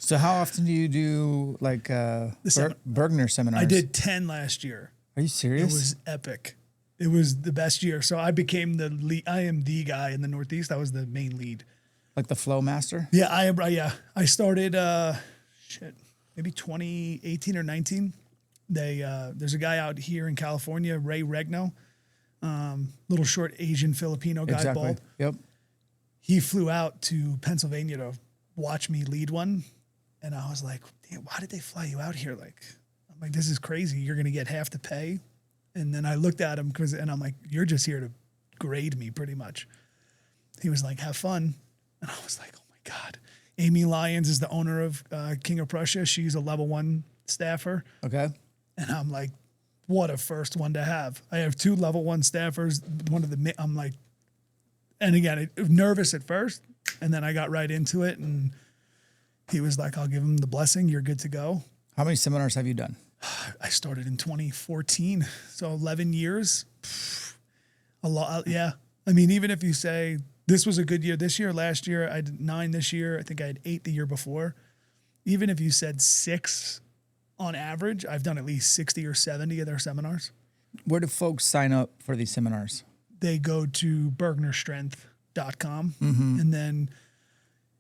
So how often do you do like Bergner seminars? I did 10 last year. Are you serious? It was epic. It was the best year. So I became the lead. I am the guy in the Northeast. I was the main lead. Like the flow master? Yeah, I am. Yeah, I started maybe 2018 or 19. There's a guy out here in California, Ray Regno, little short Asian Filipino guy, exactly. bald. Yep. He flew out to Pennsylvania to watch me lead one, and I was like, damn, why did they fly you out here? Like, I'm like, this is crazy. You're gonna get half the pay. And then I looked at him and I'm like, you're just here to grade me pretty much. He was like, have fun. And I was like, oh my God. Amy Lyons is the owner of King of Prussia. She's a level 1 staffer. Okay. And I'm like, what a first one to have. I have 2 level 1 staffers. I'm like, and again, nervous at first. And then I got right into it. And he was like, I'll give him the blessing. You're good to go. How many seminars have you done? I started in 2014, so 11 years. A lot, yeah. I mean, even if you say this was a good year this year, last year I did 9 this year. I think I had 8 the year before. Even if you said 6 on average, I've done at least 60 or 70 of their seminars. Where do folks sign up for these seminars? They go to bergnerstrength.com, and then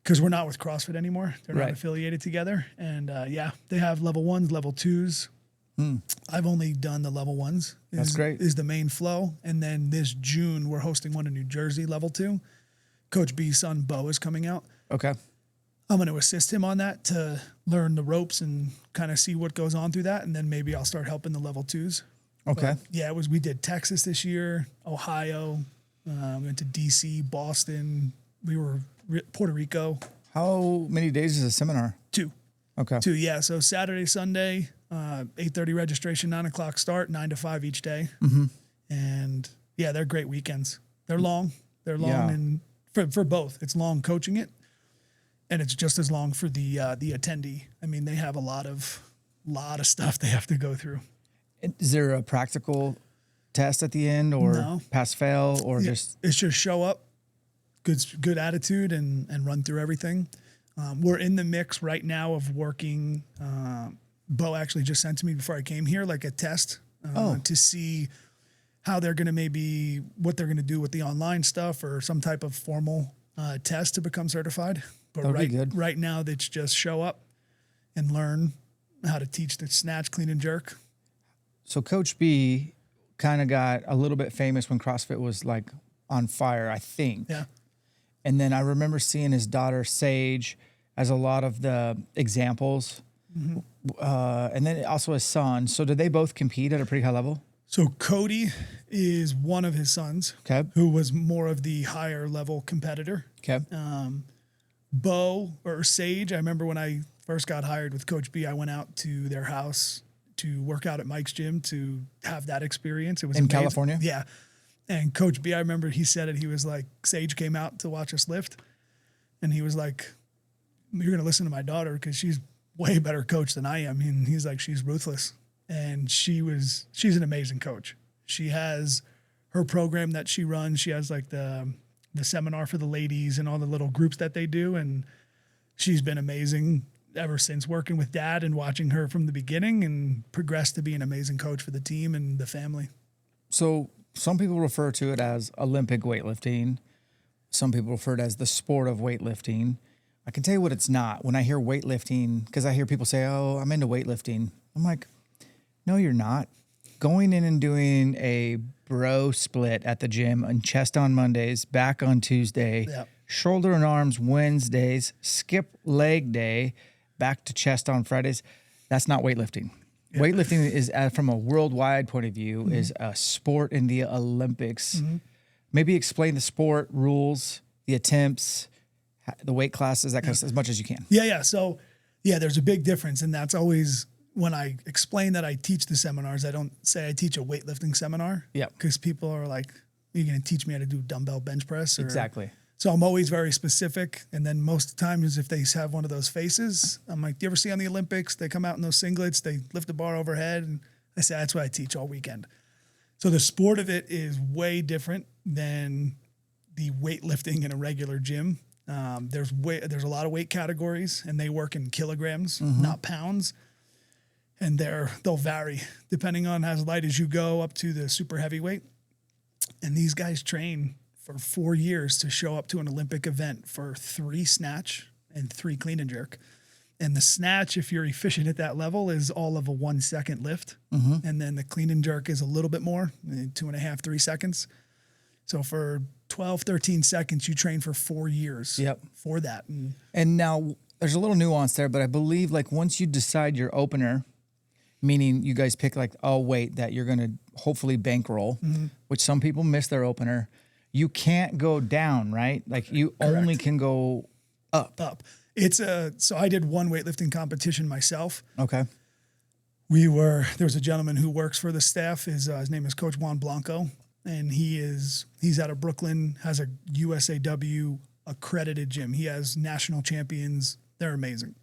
because we're not with CrossFit anymore. They're not affiliated together. And they have level 1s, level 2s. I've only done the level 1s. That's great. Is the main flow. And then this June, we're hosting one in New Jersey, level 2. Coach B's son, Bo, is coming out. Okay. I'm going to assist him on that to learn the ropes and kind of see what goes on through that. And then maybe I'll start helping the level 2s. Okay. But we did Texas this year, Ohio, went to DC, Boston. We were Puerto Rico. How many days is a seminar? 2. Okay. 2, yeah. So Saturday, Sunday, 8:30 registration, 9 o'clock start, 9 to 5 each day. And yeah, they're great weekends. They're long. And for both. It's long coaching it, and it's just as long for the attendee. I mean, they have a lot of stuff they have to go through. Is there a practical test at the end, or pass fail, or just? It's just show up, good attitude, and run through everything. We're in the mix right now of working. Bo actually just sent to me before I came here, like a test to see how they're going to what they're going to do with the online stuff, or some type of formal test to become certified. But right now, it's just show up and learn how to teach the snatch, clean, and jerk. So Coach B kind of got a little bit famous when CrossFit was like on fire, I think. Yeah. And then I remember seeing his daughter Sage as a lot of the examples. And then also his son. So did they both compete at a pretty high level? So Cody is one of his sons, who was more of the higher level competitor. Okay. Bo or Sage, I remember when I first got hired with Coach B, I went out to their house to work out at Mike's gym to have that experience. It was in amazing. California? Yeah. And Coach B, I remember he said it. He was like, Sage came out to watch us lift, and he was like, you're going to listen to my daughter because she's way better coach than I am. And he's like, she's ruthless. And she's an amazing coach. She has her program that she runs. She has like the seminar for the ladies and all the little groups that they do. And she's been amazing ever since, working with Dad and watching her from the beginning, and progressed to be an amazing coach for the team and the family. So some people refer to it as Olympic weightlifting. Some people refer to it as the sport of weightlifting. I can tell you what it's not. When I hear weightlifting, because I hear people say, oh, I'm into weightlifting. I'm like, no, you're not. Going in and doing a bro split at the gym and chest on Mondays, back on Tuesday, shoulder and arms Wednesdays, skip leg day, back to chest on Fridays. That's not weightlifting. Yeah. Weightlifting is, from a worldwide point of view, is a sport in the Olympics. Maybe explain the sport rules, the attempts, the weight classes, that kind of stuff, as much as you can. Yeah. So, there's a big difference. And that's always, when I explain that I teach the seminars, I don't say I teach a weightlifting seminar. Yeah. Because people are like, you're going to teach me how to do dumbbell bench press? Exactly. So I'm always very specific. And then most of the time is if they have one of those faces, I'm like, do you ever see on the Olympics, they come out in those singlets, they lift the bar overhead. And I say, that's what I teach all weekend. So the sport of it is way different than the weightlifting in a regular gym. There's a lot of weight categories, and they work in kilograms, not pounds. And they'll vary depending on as light as you go up to the super heavyweight. And these guys train for 4 years to show up to an Olympic event for 3 snatch and 3 clean and jerk. And the snatch, if you're efficient at that level, is all of a 1 second lift. And then the clean and jerk is a little bit more, 2.5, 3 seconds. So for 12, 13 seconds, you train for 4 years for that. And now there's a little nuance there, but I believe like once you decide your opener, meaning you guys pick like a weight that you're going to hopefully bankroll, which some people miss their opener, you can't go down, right? Like you only can go up. So I did one weightlifting competition myself. Okay. There was a gentleman who works for the staff. His name is Coach Juan Blanco, and he's out of Brooklyn, has a USAW accredited gym. He has national champions. They're amazing.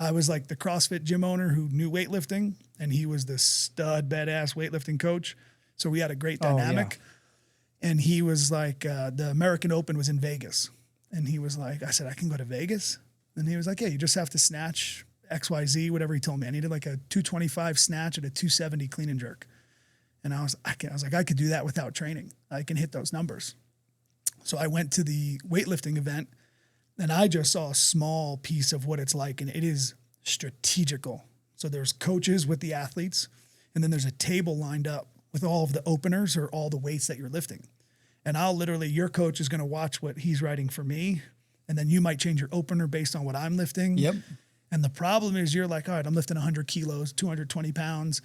I was like the CrossFit gym owner who knew weightlifting, and he was the stud, badass weightlifting coach. So we had a great dynamic. And he was like, the American Open was in Vegas. And he was like, I said, I can go to Vegas? And he was like, yeah, you just have to snatch XYZ, whatever he told me. I needed like a 225 snatch and a 270 clean and jerk. And I was like, I could do that without training. I can hit those numbers. So I went to the weightlifting event, and I just saw a small piece of what it's like, and it is strategical. So there's coaches with the athletes, and then there's a table lined up with all of the openers or all the weights that you're lifting. And your coach is going to watch what he's writing for me, and then you might change your opener based on what I'm lifting. Yep. And the problem is you're like, all right, I'm lifting 100 kilos, 220 pounds.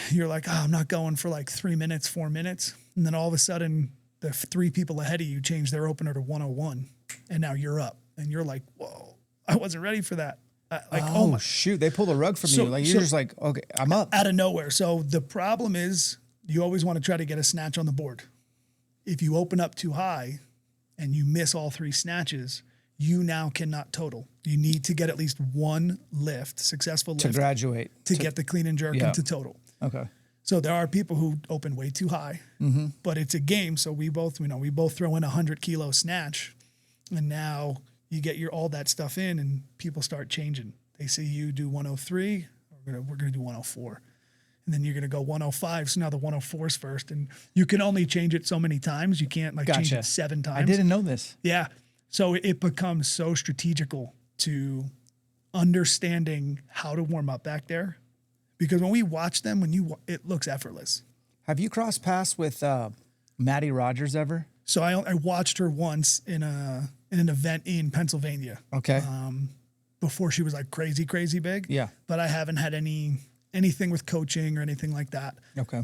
You're like, I'm not going for like 3 minutes, 4 minutes. And then all of a sudden, the 3 people ahead of you change their opener to 101. And now you're up, and you're like, whoa, I wasn't ready for that. Shoot, they pull the rug from you. Like you're just like, okay, I'm up. Out of nowhere. So the problem is you always want to try to get a snatch on the board. If you open up too high and you miss all 3 snatches, you now cannot total. You need to get at least 1 successful lift. To graduate. To get the clean and jerk into total. Okay. So there are people who open way too high, but it's a game. So we both throw in a 100-kilo snatch, and now you get all that stuff in, and people start changing. They see you do 103, we're gonna do 104, and then you're gonna go 105. So now the 104's first, and you can only change it so many times. You can't change it 7 times. I didn't know this. Yeah, so it becomes so strategical to understanding how to warm up back there. Because when we watch them, it looks effortless. Have you crossed paths with Maddie Rogers ever? So I watched her once in an event in Pennsylvania. Okay. Before she was like crazy big. Yeah. But I haven't had anything with coaching or anything like that. Okay.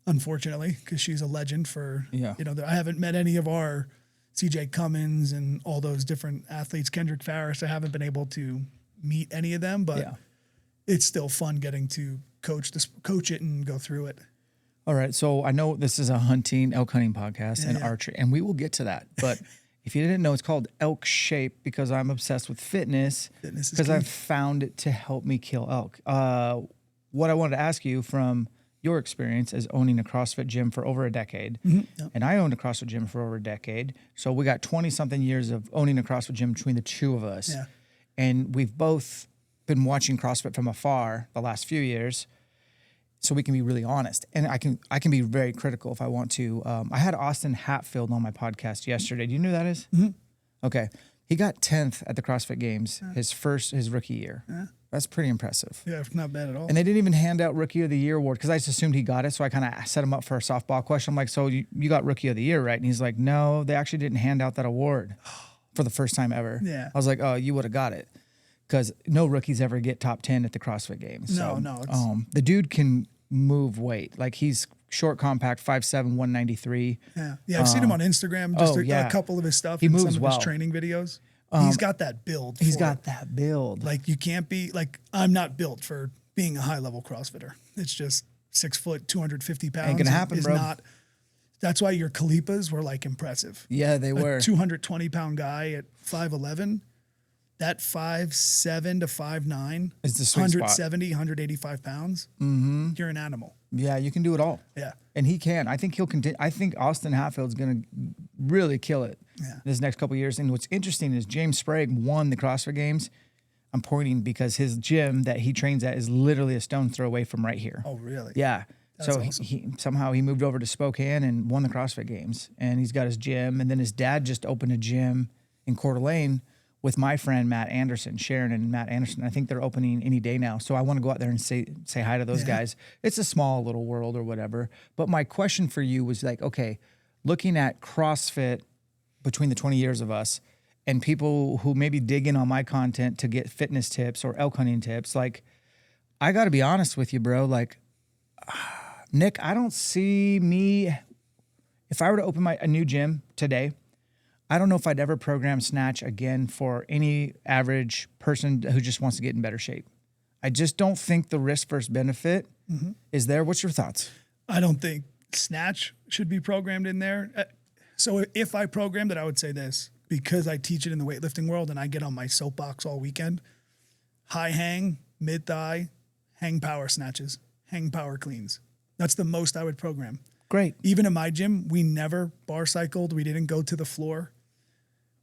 Unfortunately, because she's a legend I haven't met any of our CJ Cummins and all those different athletes, Kendrick Farris. I haven't been able to meet any of them, but it's still fun getting to coach it and go through it. All right. So I know this is a elk hunting podcast and archery, and we will get to that. But if you didn't know, it's called ELKSHAPE because I'm obsessed with fitness because I've found it to help me kill elk. What I wanted to ask you from your experience as owning a CrossFit gym for over a decade, and I owned a CrossFit gym for over a decade. So we got 20-something years of owning a CrossFit gym between the two of us. Yeah. And we've both been watching CrossFit from afar the last few years, so we can be really honest. And I can be very critical if I want to. I had Austin Hatfield on my podcast yesterday. Do you know who that is? Okay. He got 10th at the CrossFit Games, his rookie year. That's pretty impressive. Yeah, not bad at all. And they didn't even hand out Rookie of the Year award because I just assumed he got it. So I kind of set him up for a softball question. I'm like, so you got Rookie of the Year, right? And he's like, no, they actually didn't hand out that award for the first time ever. Yeah. I was like, oh, you would have got it. Because no rookies ever get top 10 at the CrossFit Games. So, no. The dude can move weight. Like he's short, compact, 5'7", 193. Yeah. I've seen him on Instagram. Just a couple of his stuff. He moves some of his training videos. He's got that build. That build. Like you can't be like I'm not built for being a high level CrossFitter. It's just 6 foot, 250 pounds. Ain't gonna happen, bro. That's why your Kalipas were like impressive. Yeah, they were. 220 pound guy at 5'11". That 5'7" to 5'9" is the sweet 170, 185 pounds. You're an animal. Yeah, you can do it all. Yeah. And he can. I think he'll continue. I think Austin Hatfield's going to really kill it Yeah. this next couple of years. And what's interesting is James Sprague won the CrossFit Games. I'm pointing because his gym that he trains at is literally a stone throw away from right here. Oh, really? Yeah. That's So awesome. he somehow he moved over to Spokane and won the CrossFit Games. And he's got his gym. And then his dad just opened a gym in Coeur d'Alene with my friend Matt Anderson, Sharon and Matt Anderson. I think they're opening any day now. So I want to go out there and say hi to those guys. It's a small little world or whatever. But my question for you was like, okay, looking at CrossFit between the 20 years of us and people who maybe dig in on my content to get fitness tips or elk hunting tips, like, I got to be honest with you, bro. Like, Nick, I don't see me, if I were to open a new gym today, I don't know if I'd ever program snatch again for any average person who just wants to get in better shape. I just don't think the risk versus benefit is there. What's your thoughts? I don't think snatch should be programmed in there. So if I programmed it, I would say this, because I teach it in the weightlifting world and I get on my soapbox all weekend: high hang, mid thigh, hang power snatches, hang power cleans. That's the most I would program. Great. Even in my gym, we never bar cycled. We didn't go to the floor.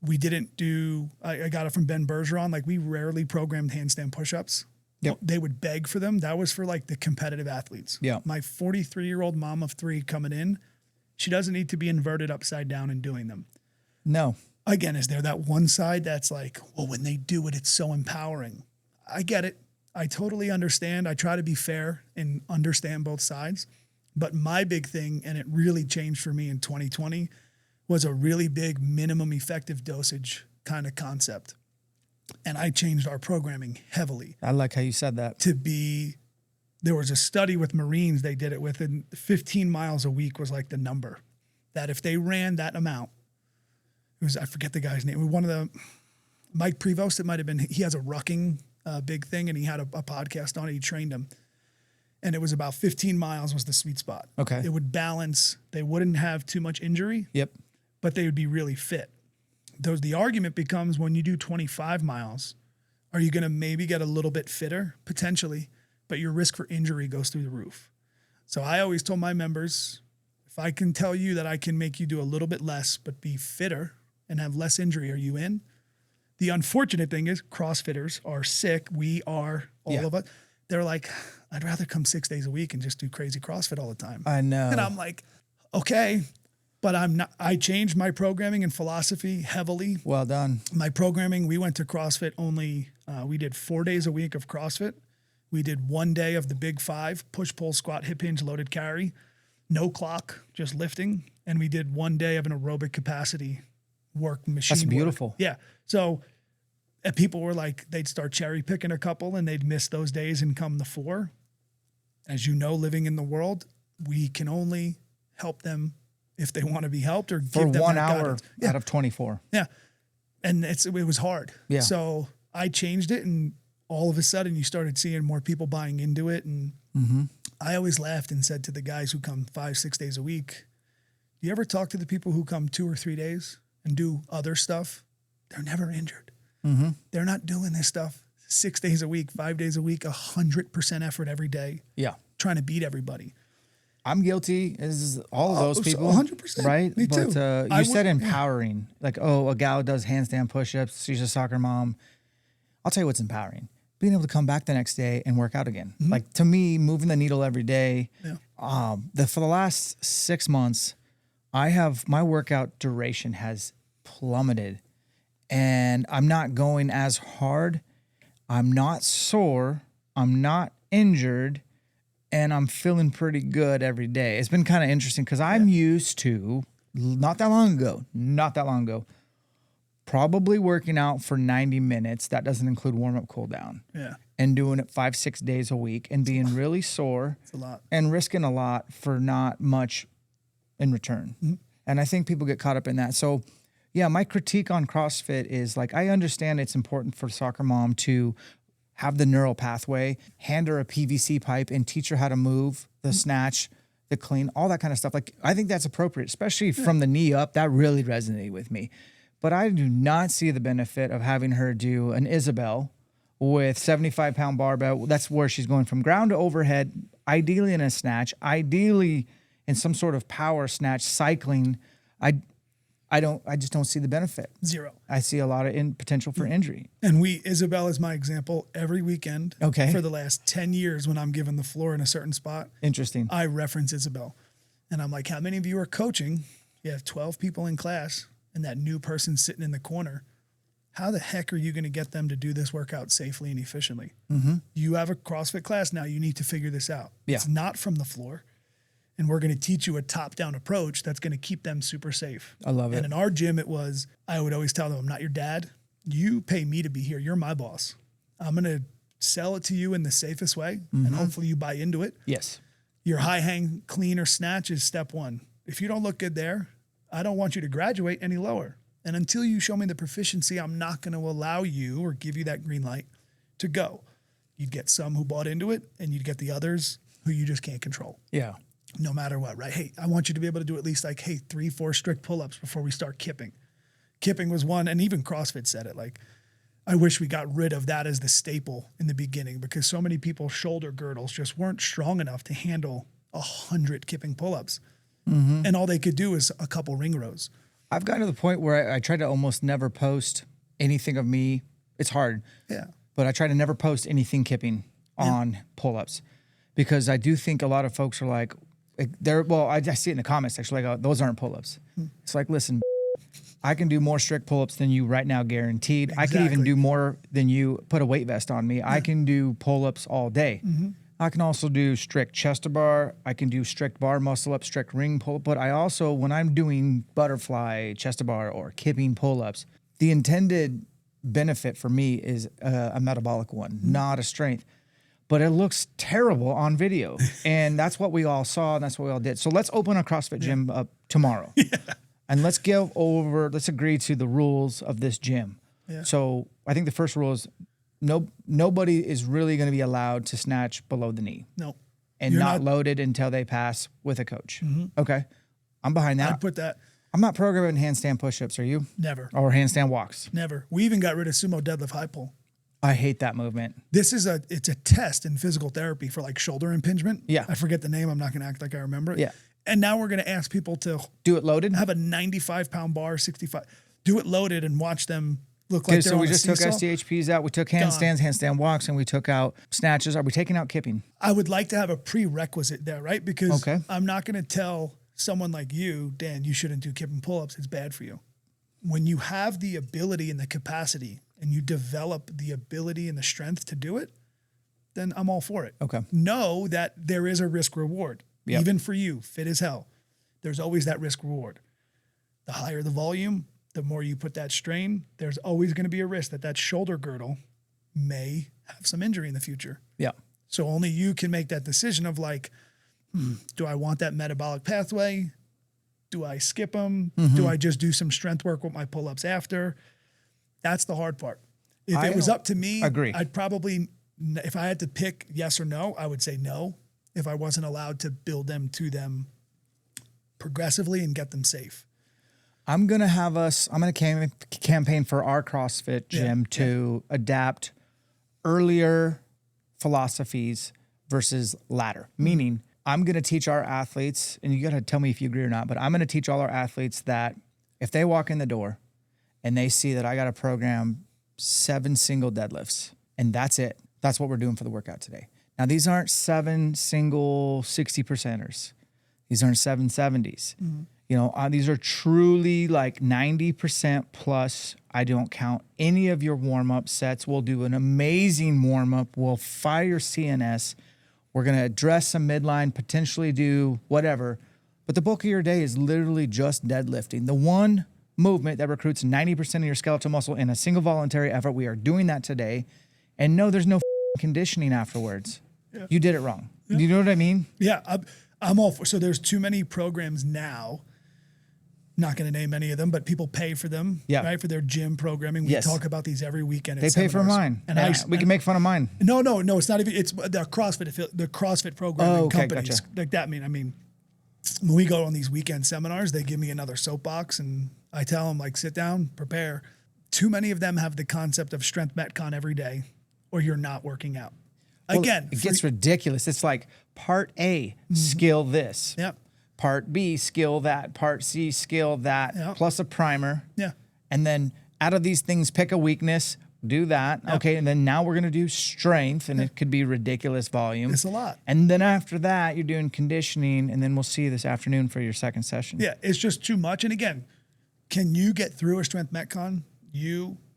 We didn't do, I got it from Ben Bergeron. Like, we rarely programmed handstand push-ups. Yep. They would beg for them. That was for like the competitive athletes. Yeah. My 43-year-old mom of 3 coming in, she doesn't need to be inverted upside down and doing them. No. Again, is there that one side that's like, well, when they do it, it's so empowering. I get it. I totally understand. I try to be fair and understand both sides. But my big thing, and it really changed for me in 2020, was a really big minimum effective dosage kind of concept. And I changed our programming heavily. I like how you said that. To be, there was a study with Marines they did it with, and 15 miles a week was like the number. That if they ran that amount, it was, I forget the guy's name, one of the, Mike Prevost, it might have been, he has a rucking big thing, and he had a podcast on it, he trained him. And it was about 15 miles was the sweet spot. Okay. It would balance, they wouldn't have too much injury. Yep. But they would be really fit. The argument becomes, when you do 25 miles, are you going to maybe get a little bit fitter? Potentially, but your risk for injury goes through the roof. So I always told my members, if I can tell you that I can make you do a little bit less, but be fitter and have less injury, are you in? The unfortunate thing is CrossFitters are sick. We are, all of us. They're like, I'd rather come 6 days a week and just do crazy CrossFit all the time. I know. And I'm like, okay. But I'm not, I changed my programming and philosophy heavily. Well done. My programming, we went to CrossFit only, we did 4 days a week of CrossFit. We did 1 day of the big 5, push, pull, squat, hip hinge, loaded carry, no clock, just lifting. And we did 1 day of an aerobic capacity work machine. That's beautiful. Work. Yeah. So people were like, they'd start cherry picking a couple and they'd miss those days and come the 4. As you know, living in the world, we can only help them if they want to be helped, or For give them 1 that hour guidance. out of 24. Yeah. And it was hard. Yeah. So I changed it, and all of a sudden you started seeing more people buying into it. And I always laughed and said to the guys who come 5-6 days a week, do you ever talk to the people who come 2 or 3 days and do other stuff? They're never injured. They're not doing this stuff 6 days a week, 5 days a week, 100% effort every day, Yeah. trying to beat everybody. I'm guilty as all of those people. 100%. Right? Me too. But you said empowering. Like, oh, a gal does handstand push-ups. She's a soccer mom. I'll tell you what's empowering. Being able to come back the next day and work out again. Like, to me, moving the needle every day. Yeah. For the last 6 months, my workout duration has plummeted. And I'm not going as hard. I'm not sore. I'm not injured. And I'm feeling pretty good every day. It's been kind of interesting because I'm used to, not that long ago, probably working out for 90 minutes. That doesn't include warm-up, cool-down. Yeah. And doing it 5-6 days a week and being really sore. It's a lot. And risking a lot for not much in return. And I think people get caught up in that. So, yeah, my critique on CrossFit is, like, I understand it's important for soccer mom to have the neural pathway, hand her a PVC pipe and teach her how to move, the snatch, the clean, all that kind of stuff. Like, I think that's appropriate, especially from the knee up. That really resonated with me. But I do not see the benefit of having her do an Isabel with 75-pound barbell. That's where she's going from ground to overhead, ideally in a snatch, ideally in some sort of power snatch, cycling. I just don't see the benefit. Zero. I see a lot of potential for injury. And Isabel is my example every weekend. Okay. For the last 10 years when I'm given the floor in a certain spot. Interesting. I reference Isabel. And I'm like, how many of you are coaching? You have 12 people in class and that new person sitting in the corner. How the heck are you going to get them to do this workout safely and efficiently? Mm-hmm. You have a CrossFit class now. You need to figure this out. Yeah. It's not from the floor. And we're going to teach you a top-down approach that's going to keep them super safe. I love it. And in our gym, I would always tell them, I'm not your dad. You pay me to be here. You're my boss. I'm going to sell it to you in the safest way, and hopefully you buy into it. Yes. Your high hang, clean, or snatch is step one. If you don't look good there, I don't want you to graduate any lower. And until you show me the proficiency, I'm not going to allow you or give you that green light to go. You'd get some who bought into it, and you'd get the others who you just can't control. Yeah. No matter what, right? Hey, I want you to be able to do at least 3-4 strict pull-ups before we start kipping. Kipping was one, and even CrossFit said it. I wish we got rid of that as the staple in the beginning because so many people's shoulder girdles just weren't strong enough to handle 100 kipping pull-ups. Mm-hmm. And all they could do is a couple ring rows. I've gotten to the point where I try to almost never post anything of me. It's hard. Yeah. But I try to never post anything kipping on pull-ups because I do think a lot of folks are like, I see it in the comments actually, those aren't pull-ups. It's like, listen, I can do more strict pull-ups than you right now, guaranteed. Exactly. I can even do more than you. Put a weight vest on me. Yeah. I can do pull-ups all day. Mm-hmm. I can also do strict chest to bar. I can do strict bar muscle up, strict ring pull. But I also, when I'm doing butterfly chest to bar or kipping pull-ups, the intended benefit for me is a metabolic one, not a strength. But it looks terrible on video. And that's what we all saw, and that's what we all did. So let's open a CrossFit gym up tomorrow. Yeah. And let's agree to the rules of this gym. Yeah. So I think the first rule is nobody is really going to be allowed to snatch below the knee. No. And not loaded until they pass with a coach. Mm-hmm. Okay. I'm behind that. I'd put that. I'm not programming handstand push-ups, are you? Never. Or handstand walks? Never. We even got rid of sumo deadlift high pull. I hate that movement. It's a test in physical therapy for shoulder impingement. Yeah. I forget the name. I'm not going to act like I remember it. Yeah. And now we're going to ask people to do it loaded. Have a 95-pound bar, 65. Do it loaded and watch them look like they're so on we a just seesaw. took SDHPs out. We took handstands, handstand walks, and we took out snatches. Are we taking out kipping? I would like to have a prerequisite there, right? Because I'm not going to tell someone like you, Dan, you shouldn't do kipping pull-ups. It's bad for you. When you have the ability and the capacity and you develop the ability and the strength to do it, then I'm all for it. Okay. Know that there is a risk reward. Yep. Even for you, fit as hell. There's always that risk reward. The higher the volume, the more you put that strain, there's always going to be a risk that shoulder girdle may have some injury in the future. Yeah. So only you can make that decision of do I want that metabolic pathway? Do I skip them? Mm-hmm. Do I just do some strength work with my pull-ups after? That's the hard part. If it was up to me, I'd probably, if I had to pick yes or no, I would say no. If I wasn't allowed to build them to them progressively and get them safe. I'm going to campaign for our CrossFit gym to adapt earlier philosophies versus latter. Mm-hmm. Meaning, I'm going to teach our athletes, and you got to tell me if you agree or not, but I'm going to teach all our athletes that if they walk in the door and they see that I got to program 7 single deadlifts, and that's it. That's what we're doing for the workout today. Now, these aren't 7 single 60%ers. These aren't 770s. Mm-hmm. These are truly 90% plus. I don't count any of your warm-up sets. We'll do an amazing warm-up. We'll fire your CNS. We're going to address some midline, potentially do whatever. But the bulk of your day is literally just deadlifting. The one movement that recruits 90% of your skeletal muscle in a single voluntary effort. We are doing that today. And no, there's no conditioning afterwards. Yeah. You did it wrong. Yeah. You know what I mean? Yeah, I'm all for. So there's too many programs now. Not going to name any of them, but people pay for them, right? For their gym programming. We talk about these every weekend. They pay for mine. And we can make fun of mine. No, it's not even, it's the CrossFit programming companies. Gotcha. Like that. I mean, when we go on these weekend seminars, they give me another soapbox and I tell them sit down, prepare. Too many of them have the concept of strength metcon every day or you're not working out. Well, again, it gets ridiculous. It's like part A, skill this. Yep. part B, skill that, part C, skill that, Yeah. plus a primer. Yeah. And then out of these things, pick a weakness, do that. Yeah. Okay. And then now we're going to do strength, and it could be ridiculous volume. It's a lot. And then after that, you're doing conditioning, and then we'll see you this afternoon for your second session. Yeah, it's just too much. And again, can you get through a strength metcon?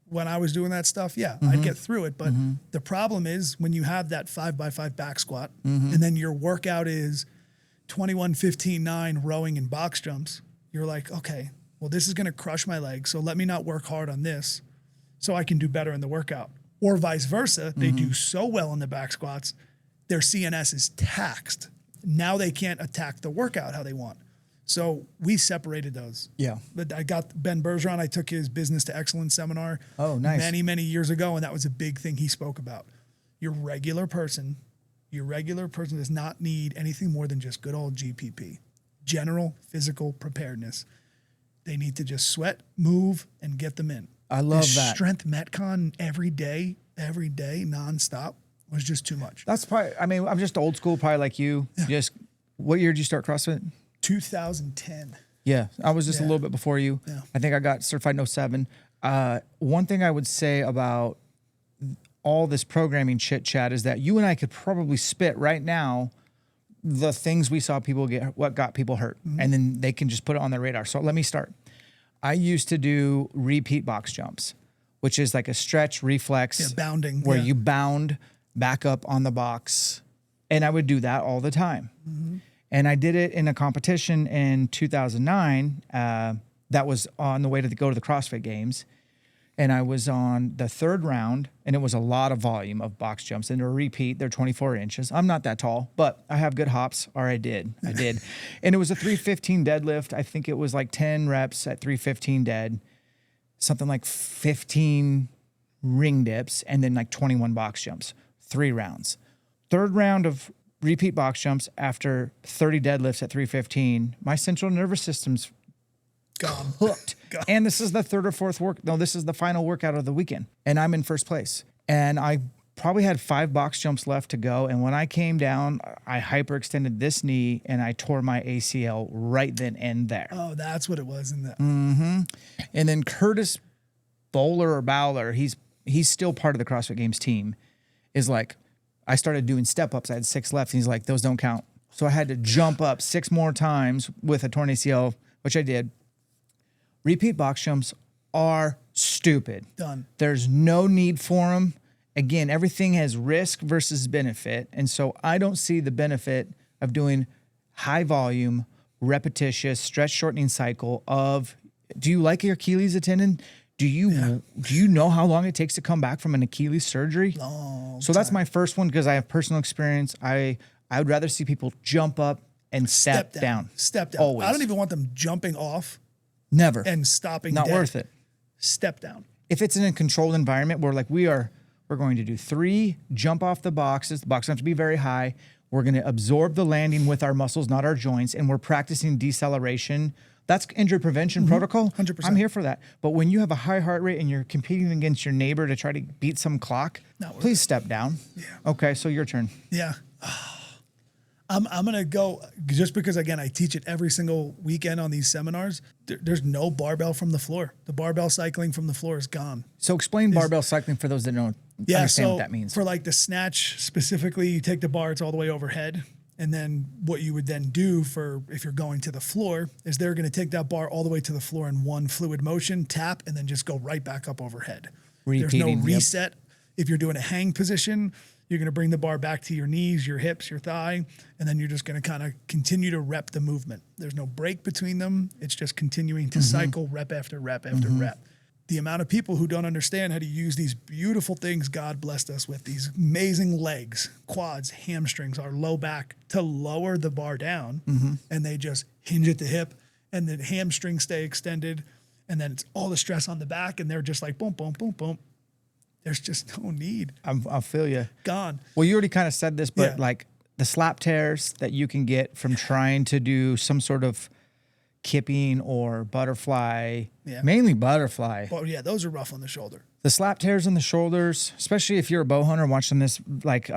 When I was doing that stuff, yeah, I'd get through it. But the problem is when you have that 5x5 back squat, and then your workout is 21, 15, 9 rowing and box jumps, you're like, okay, well, this is going to crush my legs. So let me not work hard on this so I can do better in the workout. Or vice versa. They do so well in the back squats, their CNS is taxed. Now they can't attack the workout how they want. So we separated those. Yeah. But I got Ben Bergeron. I took his Business to Excellence seminar nice. many, many years ago, and that was a big thing he spoke about. Your regular person does not need anything more than just good old GPP, general physical preparedness. They need to just sweat, move, and get them in. I love that. Strength metcon every day, nonstop was just too much. That's probably, I mean, I'm just old school, probably like you. Yeah. Just, what year did you start CrossFit? 2010. Yeah, I was just a little bit before you. Yeah. I think I got certified in 07. One thing I would say about all this programming chit chat is that you and I could probably spit right now the things we saw people get, what got people hurt, and then they can just put it on their radar. So let me start. I used to do repeat box jumps, which is like a stretch reflex, bounding, where you bound back up on the box, and I would do that all the time. And I did it in a competition in 2009 that was on the way to go to the CrossFit Games. And I was on the third round, and it was a lot of volume of box jumps. And they're a repeat, they're 24 inches. I'm not that tall, but I have good hops, or I did. And it was a 315 deadlift. I think it was like 10 reps at 315 dead, something like 15 ring dips, and then like 21 box jumps, 3 rounds. Third round of repeat box jumps after 30 deadlifts at 315, my central nervous system's gone. Hooked. Gone. And this is the third or fourth this is the final workout of the weekend. And I'm in first place. And I probably had 5 box jumps left to go. And when I came down, I hyperextended this knee and I tore my ACL right then and there. Oh, that's what it was in that. And then Curtis Bowler, he's still part of the CrossFit Games team, is like, I started doing step-ups. I had 6 left. And he's like, those don't count. So I had to jump up 6 more times with a torn ACL, which I did. Repeat box jumps are stupid. Done. There's no need for them. Again, everything has risk versus benefit. And so I don't see the benefit of doing high volume, repetitious, stretch shortening cycle of, do you like your Achilles tendon? Do you know how long it takes to come back from an Achilles surgery? Long So that's my first one, because I have personal experience. I would rather see people jump up and step down. Step down. Always. I don't even want them jumping off Never. and stopping. Not dead. worth it. Step down. If it's in a controlled environment where like we're going to do 3, jump off the boxes. The boxes have to be very high. We're going to absorb the landing with our muscles, not our joints. And we're practicing deceleration. That's injury prevention protocol. 100%. I'm here for that. But when you have a high heart rate and you're competing against your neighbor to try to beat some clock, please step down. Yeah. Okay, so your turn. Yeah. I'm going to go, just because, again, I teach it every single weekend on these seminars. There's no barbell from the floor. The barbell cycling from the floor is gone. So explain barbell cycling for those that don't understand what that means. For like the snatch specifically, you take the bar, it's all the way overhead. And then what you would then do for if you're going to the floor is they're going to take that bar all the way to the floor in one fluid motion, tap, and then just go right back up overhead. Repeating, There's no reset. If you're doing a hang position, you're going to bring the bar back to your knees, your hips, your thigh, and then you're just going to kind of continue to rep the movement. There's no break between them. It's just continuing to cycle rep after rep after rep. The amount of people who don't understand how to use these beautiful things God blessed us with, these amazing legs, quads, hamstrings, our low back, to lower the bar down, and they just hinge at the hip, and the hamstrings stay extended, and then it's all the stress on the back, and they're just like boom, boom, boom, boom. There's just no need. I feel you. Gone. Well, you already kind of said this, but Yeah. like the slap tears that you can get from trying to do some sort of kipping or butterfly, mainly butterfly. Well, yeah, those are rough on the shoulder. The slap tears on the shoulders, especially if you're a bow hunter watching this, like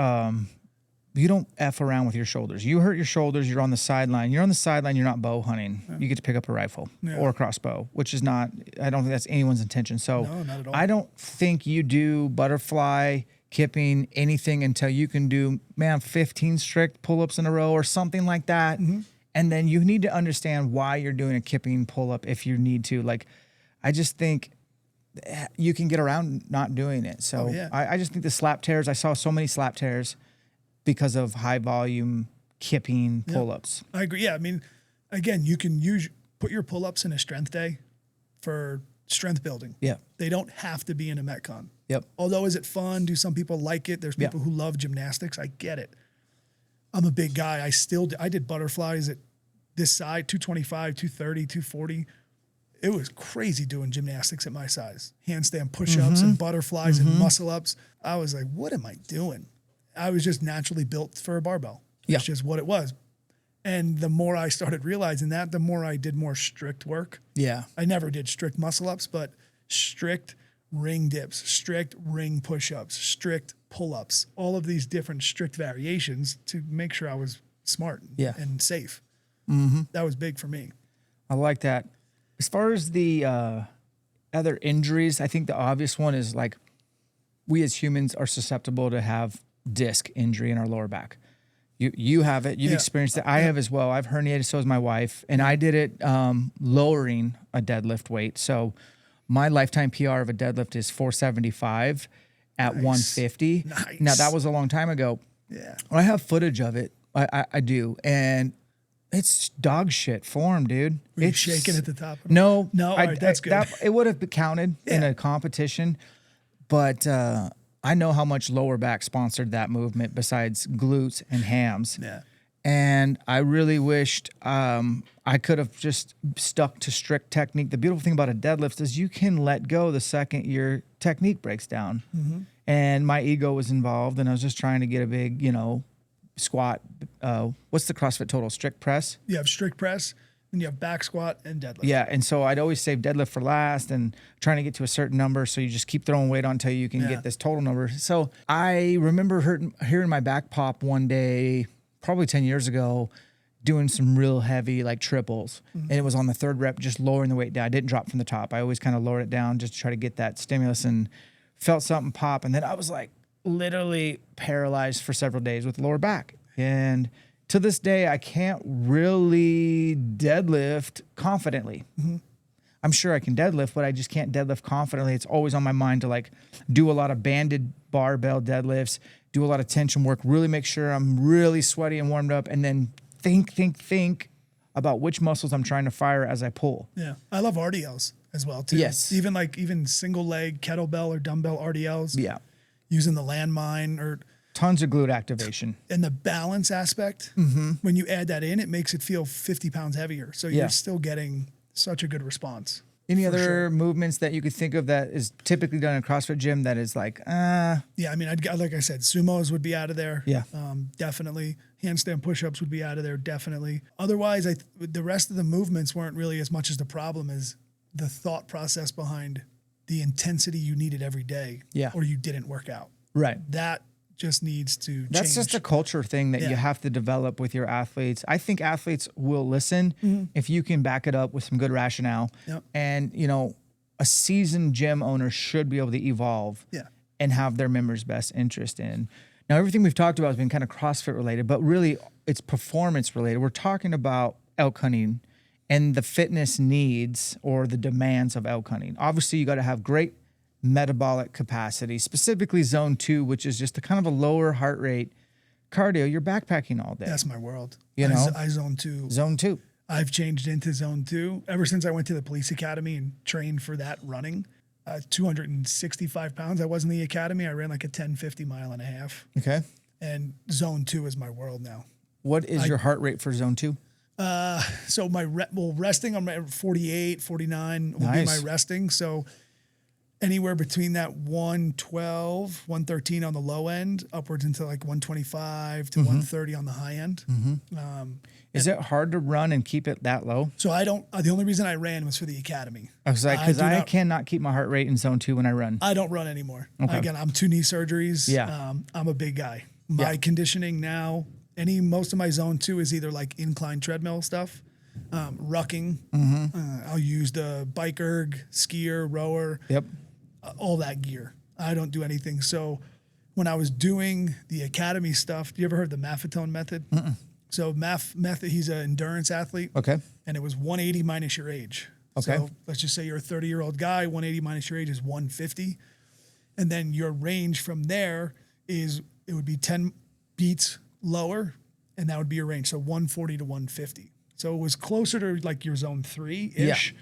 you don't F around with your shoulders. You hurt your shoulders, you're on the sideline. You're on the sideline, you're not bow hunting. You get to pick up a rifle or a crossbow, which is not, I don't think that's anyone's intention. So No, not at all. I don't think you do butterfly, kipping, anything until you can do, 15 strict pull-ups in a row or something like that. And then you need to understand why you're doing a kipping pull-up if you need to. Like, I just think you can get around not doing it. So I just think the slap tears, I saw so many slap tears because of high volume kipping pull-ups. I agree. Yeah. I mean, again, you can put your pull-ups in a strength day for strength building. Yeah. They don't have to be in a Metcon. Yep. Although, is it fun? Do some people like it? There's people who love gymnastics. I get it. I'm a big guy. I did butterflies at this side, 225, 230, 240. It was crazy doing gymnastics at my size. Handstand push-ups and butterflies and muscle-ups. I was like, what am I doing? I was just naturally built for a barbell. It's just what it was. And the more I started realizing that, the more I did more strict work. Yeah. I never did strict muscle-ups, but strict ring dips, strict ring push-ups, strict pull-ups, all of these different strict variations to make sure I was smart and safe. That was big for me. I like that. As far as the other injuries, I think the obvious one is like we as humans are susceptible to have disc injury in our lower back. You have it. You've experienced it. I have as well. I've herniated, so has my wife. And I did it lowering a deadlift weight. So my lifetime PR of a deadlift is 475 at 150. Nice. Now, that was a long time ago. Yeah. I have footage of it. I do. And it's dog shit form, dude. Were you It's shaking at the top? No. No, all right, that's good. It would have counted in a competition. But I know how much lower back sponsored that movement besides glutes and hams. Yeah. And I really wished I could have just stuck to strict technique. The beautiful thing about a deadlift is you can let go the second your technique breaks down. And my ego was involved, and I was just trying to get a big, squat. What's the CrossFit total? Strict press? You have strict press, then you have back squat and deadlift. Yeah, and so I'd always save deadlift for last and trying to get to a certain number, so you just keep throwing weight on until you can get this total number. So I remember hearing my back pop one day, probably 10 years ago, doing some real heavy like triples. And it was on the third rep, just lowering the weight down. I didn't drop from the top. I always kind of lowered it down just to try to get that stimulus, and felt something pop. And then I was like literally paralyzed for several days with lower back. And to this day, I can't really deadlift confidently. I'm sure I can deadlift, but I just can't deadlift confidently. It's always on my mind to like do a lot of banded barbell deadlifts, do a lot of tension work, really make sure I'm really sweaty and warmed up, and then think about which muscles I'm trying to fire as I pull. Yeah. I love RDLs as well too. Yes. Even single leg kettlebell or dumbbell RDLs. Yeah. Using the landmine or Tons of glute activation. and the balance aspect. When you add that in, it makes it feel 50 pounds heavier. So you're still getting such a good response. Any other movements that you could think of that is typically done in a CrossFit gym that is like, Yeah, I mean, like I said, sumos would be out of there. Yeah. Definitely. Handstand push-ups would be out of there. Definitely. Otherwise, the rest of the movements weren't really as much as the problem as the thought process behind the intensity you needed every day. Yeah. Or you didn't work out. right. That just needs to That's change. just a culture thing that you have to develop with your athletes. I think athletes will listen if you can back it up with some good rationale. Yep. And, a seasoned gym owner should be able to evolve and have their members' best interest in. Now, everything we've talked about has been kind of CrossFit related, but really it's performance related. We're talking about elk hunting and the fitness needs or the demands of elk hunting. Obviously, you got to have great metabolic capacity, specifically zone 2, which is just a kind of a lower heart rate cardio. You're backpacking all day. That's my world. I zone 2. Zone 2. I've changed into zone 2 ever since I went to the police academy and trained for that running. 265 pounds. I was in the academy. I ran like a 10:50 mile and a half. Okay. And zone 2 is my world now. What is your heart rate for zone 2? So my resting, I'm at 48, 49 will be Nice. my resting. So anywhere between that 112, 113 on the low end, upwards into like 125 to 130 on the high end. Is it hard to run and keep it that low? So the only reason I ran was for the academy. I was like, because I cannot keep my heart rate in zone 2 when I run. I don't run anymore. Okay. Again, I'm 2 knee surgeries. Yeah. I'm a big guy. My conditioning now, most of my zone 2 is either like incline treadmill stuff, rucking. I'll use the bike erg, skier, rower, all that gear. I don't do anything. So when I was doing the academy stuff, you ever heard the Maffetone method? So method, he's an endurance athlete. Okay. And it was 180 minus your age. Okay. So let's just say you're a 30-year-old guy, 180 minus your age is 150. And then your range from there it would be 10 beats lower, and that would be your range. So 140 to 150. So it was closer to like your zone 3-ish. Yeah.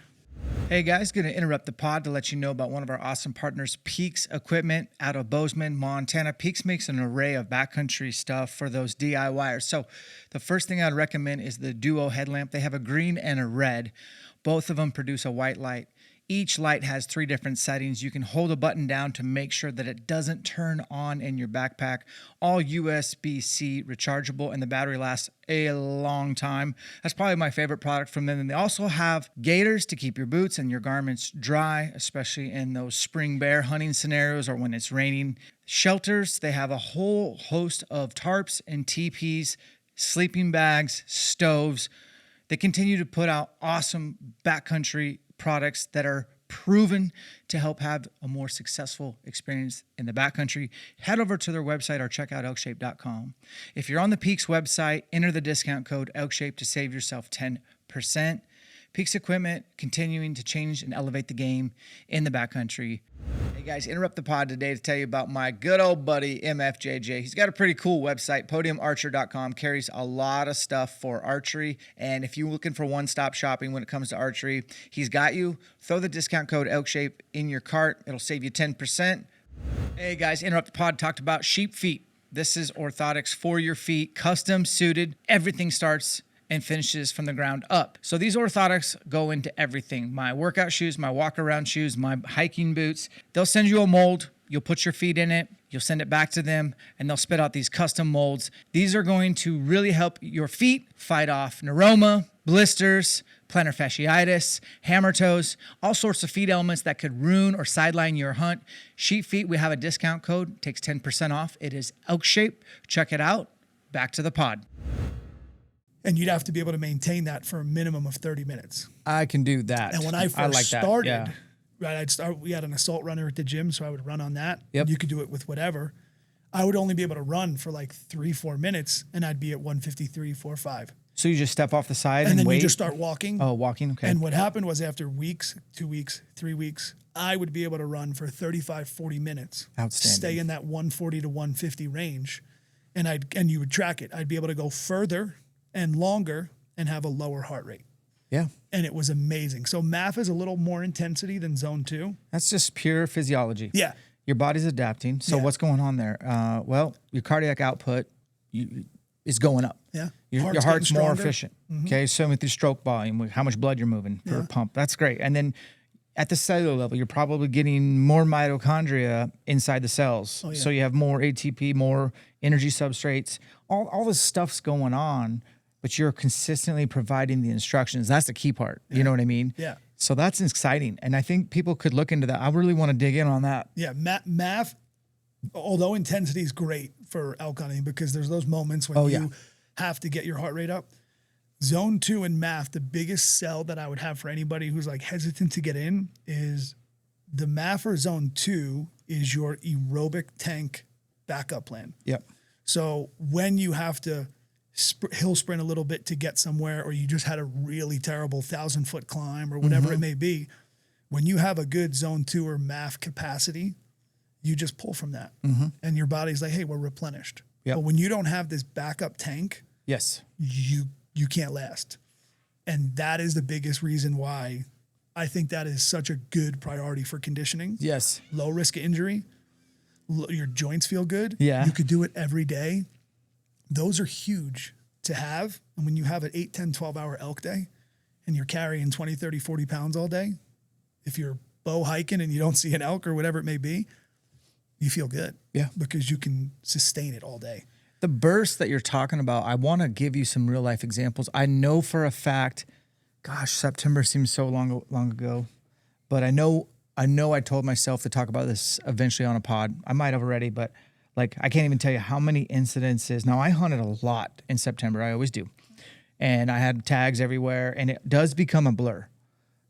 Hey guys, going to interrupt the pod to let you know about one of our awesome partners, Peaks Equipment out of Bozeman, Montana. Peaks makes an array of backcountry stuff for those DIYers. So the first thing I'd recommend is the Duo headlamp. They have a green and a red. Both of them produce a white light. Each light has 3 different settings. You can hold a button down to make sure that it doesn't turn on in your backpack. All USB-C rechargeable, and the battery lasts a long time. That's probably my favorite product from them. And they also have gaiters to keep your boots and your garments dry, especially in those spring bear hunting scenarios or when it's raining. Shelters, they have a whole host of tarps and teepees, sleeping bags, stoves. They continue to put out awesome backcountry products that are proven to help have a more successful experience in the backcountry. Head over to their website or check out ELKSHAPE.com. If you're on the Peaks website, enter the discount code ELKSHAPE to save yourself 10%. Peaks Equipment continuing to change and elevate the game in the backcountry. Hey guys, interrupt the pod today to tell you about my good old buddy MFJJ. He's got a pretty cool website, podiumarcher.com, carries a lot of stuff for archery. And if you're looking for one-stop shopping when it comes to archery, he's got you. Throw the discount code ELKSHAPE in your cart. It'll save you 10%. Hey guys, interrupt the pod talked about sheep feet. This is orthotics for your feet, custom suited. Everything starts and finishes from the ground up. So these orthotics go into everything. My workout shoes, my walk around shoes, my hiking boots. They'll send you a mold. You'll put your feet in it. You'll send it back to them and they'll spit out these custom molds. These are going to really help your feet fight off neuroma, blisters, plantar fasciitis, hammer toes, all sorts of feet ailments that could ruin or sideline your hunt. Sheep feet, we have a discount code, takes 10% off. It is ELKSHAPE. Check it out. Back to the pod. And you'd have to be able to maintain that for a minimum of 30 minutes. I can do that. And when I first like started, right, we had an assault runner at the gym, so I would run on that. Yep. You could do it with whatever. I would only be able to run for like 3-4 minutes, and I'd be at 153, 4-5. So you just step off the side and then wait? You just start walking. Oh, walking, okay. And what happened was after weeks, 2 weeks, 3 weeks, I would be able to run for 35, 40 minutes. Outstanding. Stay in that 140 to 150 range, and you would track it. I'd be able to go further and longer and have a lower heart rate. Yeah. And it was amazing. So MAF is a little more intensity than zone 2. That's just pure physiology. Yeah. Your body's adapting. So what's going on there? Well, your cardiac output is going up. Yeah. Your heart's more efficient. Mm-hmm. Okay. So with your stroke volume, how much blood you're moving per pump, that's great. And then at the cellular level, you're probably getting more mitochondria inside the cells. Oh, yeah. So you have more ATP, more energy substrates. All this stuff's going on, but you're consistently providing the instructions. That's the key part. You know what I mean? Yeah. So that's exciting. And I think people could look into that. I really want to dig in on that. Yeah. MAF, although intensity is great for elk hunting because there's those moments when you have to get your heart rate up. Zone 2 and MAF, the biggest sell that I would have for anybody who's like hesitant to get in is the MAF or Zone 2 is your aerobic tank backup plan. Yep. So when you have to hill sprint a little bit to get somewhere, or you just had a really terrible 1,000-foot climb or whatever it may be, when you have a good Zone 2 or MAF capacity, you just pull from that. And your body's like, hey, we're replenished. Yep. But when you don't have this backup tank, yes, you can't last. And that is the biggest reason why I think that is such a good priority for conditioning. Yes. Low risk of injury. Your joints feel good. Yeah. You could do it every day. Those are huge to have. And when you have an 8, 10, 12-hour elk day and you're carrying 20, 30, 40 pounds all day, if you're bow hiking and you don't see an elk or whatever it may be, you feel good. Yeah. Because you can sustain it all day. The burst that you're talking about, I want to give you some real life examples. I know for a fact, gosh, September seems so long ago, but I know I told myself to talk about this eventually on a pod. I might have already, but Like, I can't even tell you how many incidences. Now, I hunted a lot in September. I always do. And I had tags everywhere. And it does become a blur.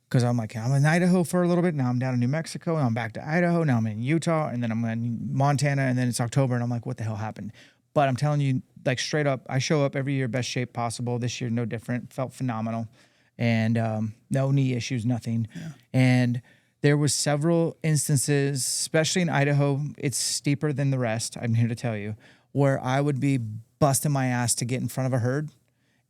Because I'm like, I'm in Idaho for a little bit. Now I'm down in New Mexico. And I'm back to Idaho. Now I'm in Utah. And then I'm in Montana. And then it's October. And I'm like, what the hell happened? But I'm telling you, like, straight up, I show up every year, best shape possible. This year, no different. Felt phenomenal. And no knee issues, nothing. Yeah. And there was several instances, especially in Idaho, it's steeper than the rest, I'm here to tell you, where I would be busting my ass to get in front of a herd.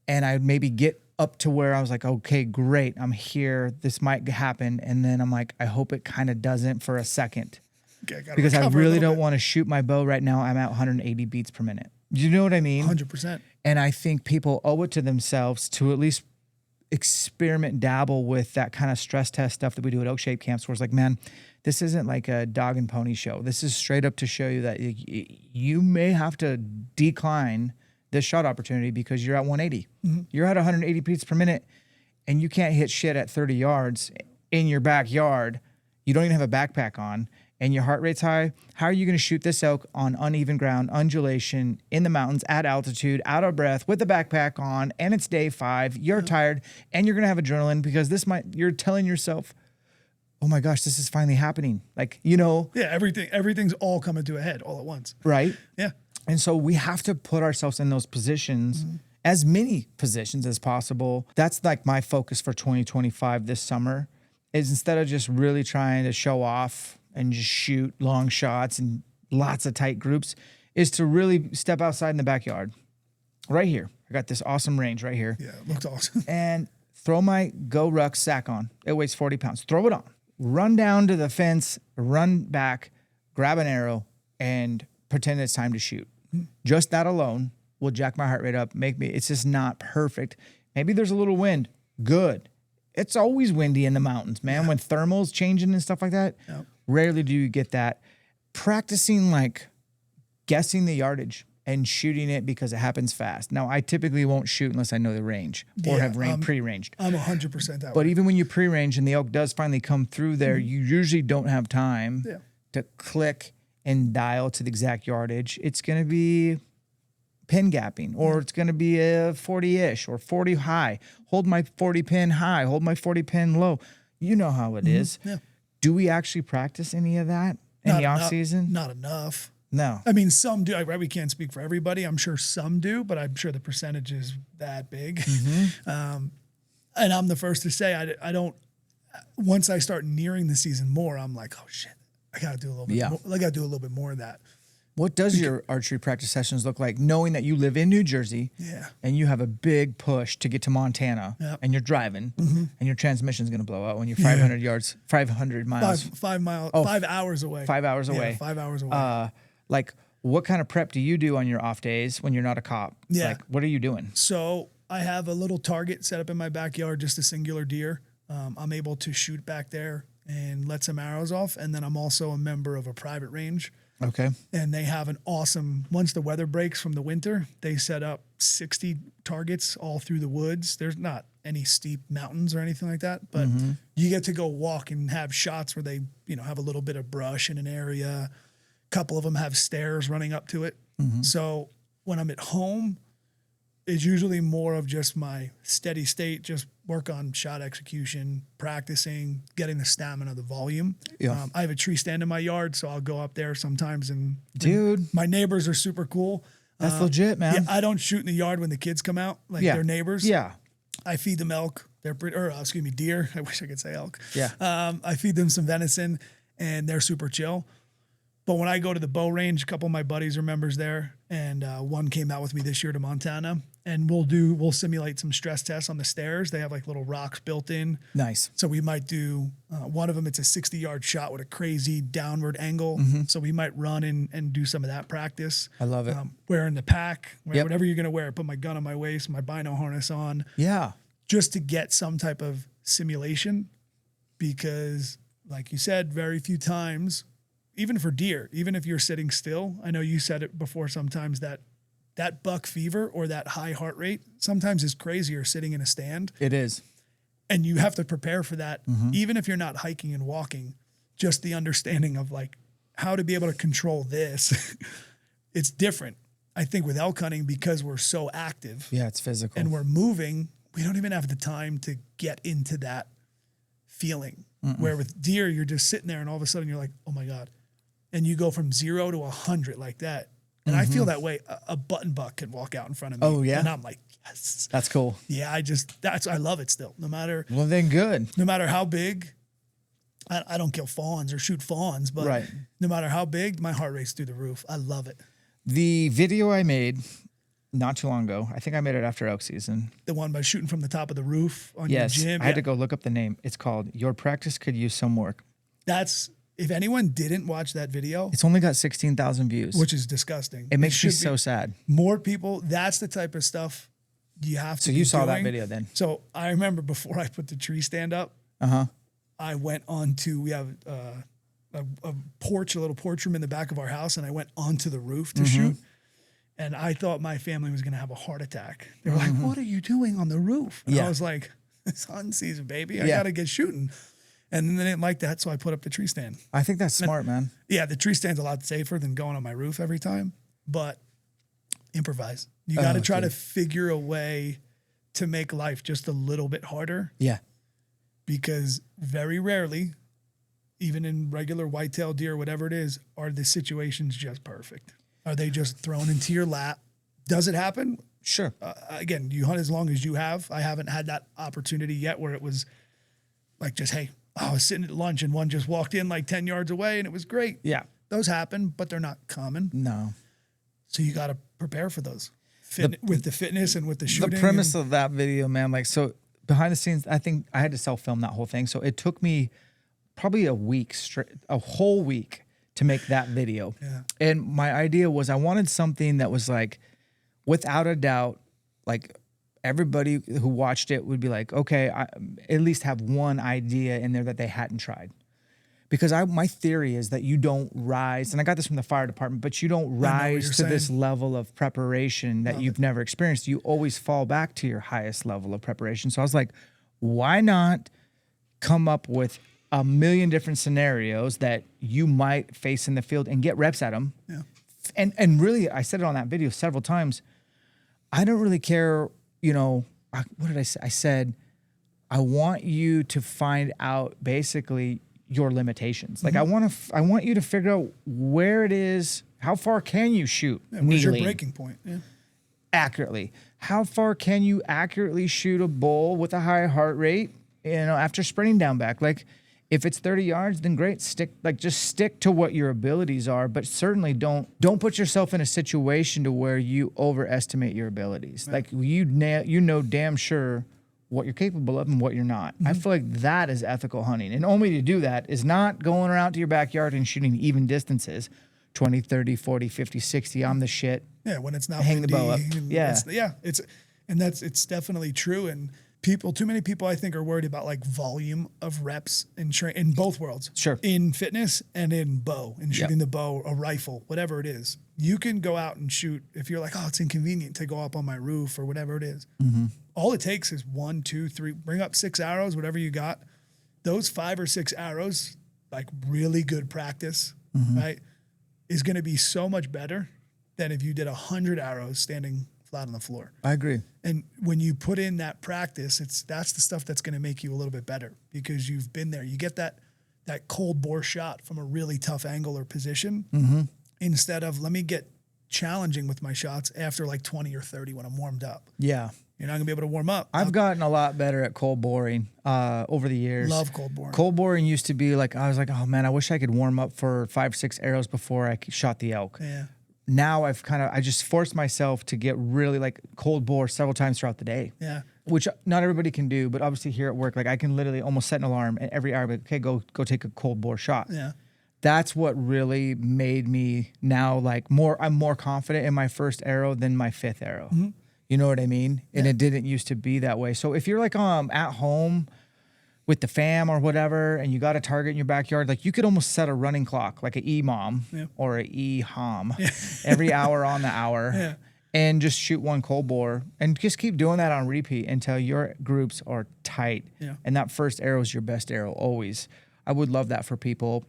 And I'd maybe get up to where I was like, okay, great, I'm here. This might happen. And then I'm like, I hope it kind of doesn't for a second. Okay, because I really don't want to shoot my bow right now. I'm at 180 beats per minute. You know what I mean? 100%. And I think people owe it to themselves to at least experiment, dabble with that kind of stress test stuff that we do at ELKSHAPE camps, where it's like, man, this isn't like a dog and pony show. This is straight up to show you that you may have to decline this shot opportunity because you're at 180. Mm-hmm. You're at 180 beats per minute and you can't hit shit at 30 yards in your backyard. You don't even have a backpack on and your heart rate's high. How are you going to shoot this elk on uneven ground, undulation, in the mountains, at altitude, out of breath, with the backpack on, and it's day 5, you're tired, and you're going to have adrenaline because you're telling yourself, oh my gosh, this is finally happening. Like, you know. Yeah, everything's all coming to a head all at once. Right? Yeah. And so we have to put ourselves in those positions, as many positions as possible. That's like my focus for 2025 this summer, is instead of just really trying to show off and just shoot long shots and lots of tight groups, is to really step outside in the backyard. Right here. I got this awesome range right here. Yeah, it looks awesome. And throw my Go Ruck sack on. It weighs 40 pounds. Throw it on. Run down to the fence, run back, grab an arrow, and pretend it's time to shoot. Just that alone will jack my heart rate up, it's just not perfect. Maybe there's a little wind. Good. It's always windy in the mountains, man. Yeah. When thermal's changing and stuff like that. Yep. Rarely do you get that. Practicing like guessing the yardage and shooting it because it happens fast. Now, I typically won't shoot unless I know the range or have pre-ranged. I'm 100% that way. But even when you pre-range and the elk does finally come through there, you usually don't have time to click and dial to the exact yardage. It's going to be pin gapping, or it's going to be a 40-ish or 40 high. Hold my 40 pin high, hold my 40 pin low. You know how it is. Yeah. Do we actually practice any of that in the off season? Not enough. No. I mean, some do. We can't speak for everybody. I'm sure some do, but I'm sure the percentage is that big. Mm-hmm. And I'm the first to say I don't. Once I start nearing the season more, I'm like, oh shit, I gotta do a little bit. More, I gotta do a little bit more of that. What does your archery practice sessions look like, knowing that you live in New Jersey and you have a big push to get to Montana and you're driving and your transmission's going to blow out when you're 500 yards, 500 miles. 5 hours away. 5 hours away. 5 hours away. Like, what kind of prep do you do on your off days when you're not a cop? Yeah. Like, what are you doing? So I have a little target set up in my backyard, just a singular deer. I'm able to shoot back there and let some arrows off. And then I'm also a member of a private range. Okay. And they have an awesome, once the weather breaks from the winter, they set up 60 targets all through the woods. There's not any steep mountains or anything like that, but you get to go walk and have shots where they, have a little bit of brush in an area. A couple of them have stairs running up to it. Mm-hmm. So when I'm at home, it's usually more of just my steady state, just work on shot execution, practicing, getting the stamina, the volume. Yeah. I have a tree stand in my yard, so I'll go up there sometimes. And my neighbors are super cool. That's legit, man. Yeah, I don't shoot in the yard when the kids come out, like their neighbors. Yeah. I feed them elk. Deer. I wish I could say elk. Yeah. I feed them some venison, and they're super chill. But when I go to the bow range, a couple of my buddies are members there, and one came out with me this year to Montana, and we'll simulate some stress tests on the stairs. They have like little rocks built in. Nice. So we might do one of them. It's a 60-yard shot with a crazy downward angle. Mm-hmm. So we might run and do some of that practice. I love it. Wearing the pack, whatever you're gonna wear. Put my gun on my waist, my bino harness on. Yeah. Just to get some type of simulation, because like you said, very few times. Even for deer, even if you're sitting still, I know you said it before sometimes that buck fever or that high heart rate sometimes is crazier sitting in a stand. It is. And you have to prepare for that, even if you're not hiking and walking, just the understanding of like how to be able to control this it's different. I think with elk hunting, because we're so active Yeah, it's physical. and we're moving, we don't even have the time to get into that feeling. Where with deer, you're just sitting there and all of a sudden you're like, oh my God. And you go from 0 to 100 like that. And I feel that way. A button buck could walk out in front of me. Oh, yeah? And I'm like, yes. That's cool. Yeah, I love it still. No matter Well, then good. no matter how big, I don't kill fawns or shoot fawns, but Right. no matter how big, my heart rate's through the roof. I love it. The video I made not too long ago, I think I made it after elk season. The one by shooting from the top of the roof on Yes, your gym. I had to go look up the name. It's called Your Practice Could Use Some Work. That's, if anyone didn't watch that video, It's only got 16,000 views. which is disgusting. It makes me should be so sad. more people. That's the type of stuff you have to So be you saw that doing. video then? So I remember before I put the tree stand up, Uh-huh. I went onto, we have a porch, a little porch room in the back of our house, and I went onto the roof to shoot. And I thought my family was going to have a heart attack. They were like, what are you doing on the roof? And Yeah. I was like, it's hunting season, baby. I Yeah. got to get shooting. And then they didn't like that, so I put up the tree stand. I think that's smart, man. Yeah, the tree stand's a lot safer than going on my roof every time, but improvise. You got to try to figure a way to make life just a little bit harder, Yeah. because very rarely, even in regular whitetail deer, whatever it is, are the situations just perfect. Are they just thrown into your lap? Does it happen? Sure. Again, you hunt as long as you have. I haven't had that opportunity yet where it was like just, hey, I was sitting at lunch and one just walked in like 10 yards away and it was great. Yeah. Those happen, but they're not common. No. So you got to prepare for those with the fitness and with the shooting. The premise of that video, man, like, so behind the scenes, I think I had to self-film that whole thing. So it took me probably a whole week to make that video. Yeah. And my idea was I wanted something that was like, without a doubt, like everybody who watched it would be like, okay, I at least have one idea in there that they hadn't tried. Because my theory is that you don't rise, and I got this from the fire department, but you don't rise to this level of preparation that you've never experienced. You always fall back to your highest level of preparation. So I was like, why not come up with a million different scenarios that you might face in the field and get reps at them? Yeah. And really, I said it on that video several times. I don't really care, what did I say? I said, I want you to find out basically your limitations. Like I want you to figure out where it is, how far can you shoot? What's your breaking point? Yeah. Accurately. How far can you accurately shoot a bull with a high heart rate, after sprinting down back? Like if it's 30 yards, then great. Just stick to what your abilities are, but certainly don't put yourself in a situation to where you overestimate your abilities. Yeah. Like you know damn sure what you're capable of and what you're not. I feel like that is ethical hunting. And only to do that is not going around to your backyard and shooting even distances, 20, 30, 40, 50, 60. I'm the shit. Yeah, when it's not hang the bow up. Yeah. It's definitely true. And too many people I think are worried about like volume of reps in both worlds. Sure. In fitness and in bow, and shooting the bow, a rifle, whatever it is. You can go out and shoot if you're like, oh, it's inconvenient to go up on my roof or whatever it is. All it takes is 1, 2, 3, bring up 6 arrows, whatever you got. Those 5 or 6 arrows, like really good practice, right, is going to be so much better than if you did 100 arrows standing flat on the floor. I agree. And when you put in that practice, that's the stuff that's going to make you a little bit better because you've been there. You get that cold bore shot from a really tough angle or position instead of let me get challenging with my shots after like 20 or 30 when I'm warmed up. Yeah. You're not going to be able to warm up. I've gotten a lot better at cold boring over the years. Love cold boring. Cold boring used to be like, I was like, oh man, I wish I could warm up for 5, 6 arrows before I shot the elk. Yeah. Now I just forced myself to get really like cold bore several times throughout the day. Yeah. Which not everybody can do, but obviously here at work, like I can literally almost set an alarm and every hour, okay, go take a cold bore shot. Yeah. That's what really made me now I'm more confident in my first arrow than my 5th arrow. You know what I mean? And it didn't used to be that way. So if you're like at home with the fam or whatever, and you got a target in your backyard, like you could almost set a running clock, like an EMOM or an EHOM every hour on the hour and just shoot one cold bore and just keep doing that on repeat until your groups are tight. Yeah. And that first arrow is your best arrow always. I would love that for people.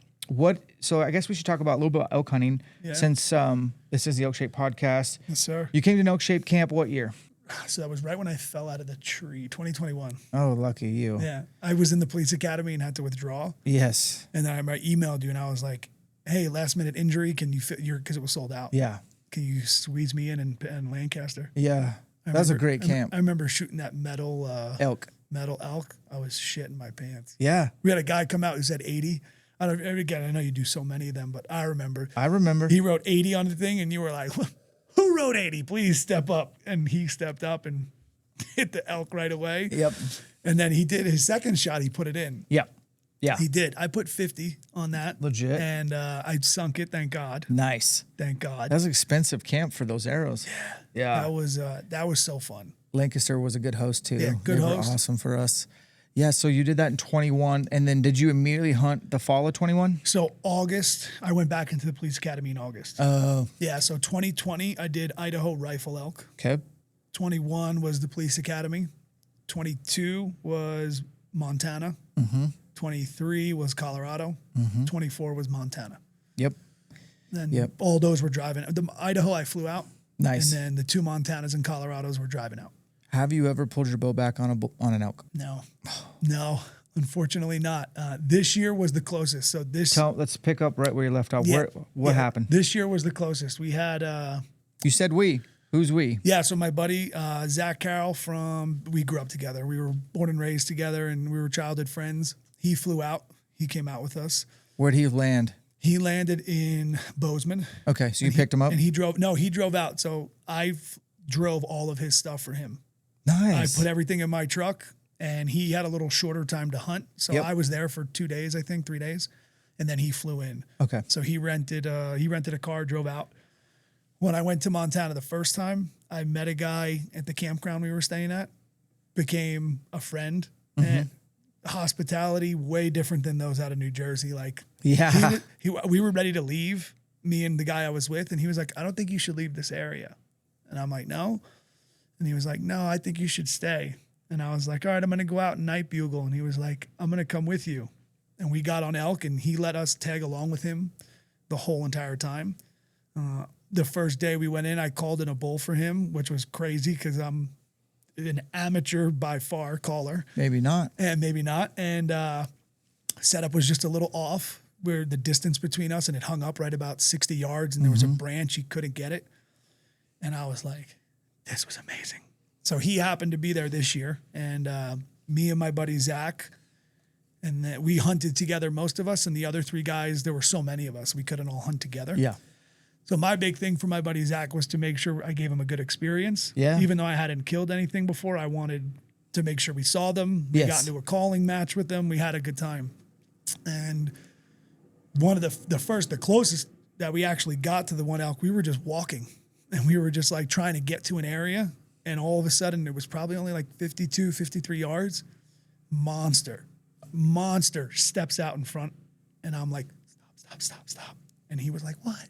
So I guess we should talk about a little bit about elk hunting since this is the ELKSHAPE podcast. Yes, sir. You came to an ELKSHAPE camp what year? So that was right when I fell out of the tree, 2021. Oh, lucky you. Yeah. I was in the police academy and had to withdraw. Yes. And then I emailed you and I was like, hey, last minute injury. Can you fit because it was sold out. Yeah. Can you squeeze me in Lancaster? Yeah. That was a great camp. I remember shooting that metal elk. I was shitting my pants. Yeah. We had a guy come out who said 80. I know you do so many of them, but I remember. He wrote 80 on the thing and you were like, who wrote 80? Please step up. And he stepped up and hit the elk right away. Yep. And then he did his second shot. He put it in. Yep. Yeah. He did. I put 50 on that. Legit. And I sunk it. Thank God. Nice. Thank God. That was an expensive camp for those arrows. Yeah. That was so fun. Lancaster was a good host too. Yeah, good host. Awesome for us. Yeah. So you did that in 21. And then did you immediately hunt the fall of 21? So August, I went back into the police academy in August. Oh. Yeah. So 2020, I did Idaho rifle elk. Okay. 21 was the police academy. 22 was Montana. 23 was Colorado. 24 was Montana. Yep. Then all those were driving. The Idaho, I flew out. Nice. And then the 2 Montanas and Colorados were driving out. Have you ever pulled your bow back on an elk? No, unfortunately not. This year was the closest. So let's pick up right where you left off. Yeah, What happened? This year was the closest. We had You said we. Who's we? Yeah, so my buddy Zach Carroll we grew up together. We were born and raised together, and we were childhood friends. He flew out. He came out with us. Where'd he land? He landed in Bozeman. Okay, so you picked him up? And he drove out. So I drove all of his stuff for him. Nice. I put everything in my truck, and he had a little shorter time to hunt. So I was there for 2 days, I think, 3 days, and then he flew in. Okay. So he rented a car, drove out. When I went to Montana the first time, I met a guy at the campground we were staying at, became a friend, and hospitality way different than those out of New Jersey. Like, we were ready to leave, me and the guy I was with, and he was like, I don't think you should leave this area. And I'm like, no. And he was like, no, I think you should stay. And I was like, all right, I'm going to go out and night bugle. And he was like, I'm going to come with you. And we got on elk, and he let us tag along with him the whole entire time. The first day we went in, I called in a bull for him, which was crazy because I'm an amateur by far caller. Maybe not. And maybe not. And setup was just a little off where the distance between us, and it hung up right about 60 yards, and there was a branch, he couldn't get it. And I was like, this was amazing. So he happened to be there this year, and me and my buddy Zach, and we hunted together, most of us, and the other 3 guys, there were so many of us, we couldn't all hunt together. Yeah. So my big thing for my buddy Zach was to make sure I gave him a good experience. Yeah. Even though I hadn't killed anything before, I wanted to make sure we saw them. We got into a calling match with them. We had a good time. And one of the closest that we actually got to the one elk, we were just walking. And we were just like trying to get to an area. And all of a sudden, it was probably only like 52, 53 yards. Monster steps out in front. And I'm like, stop. And he was like, what?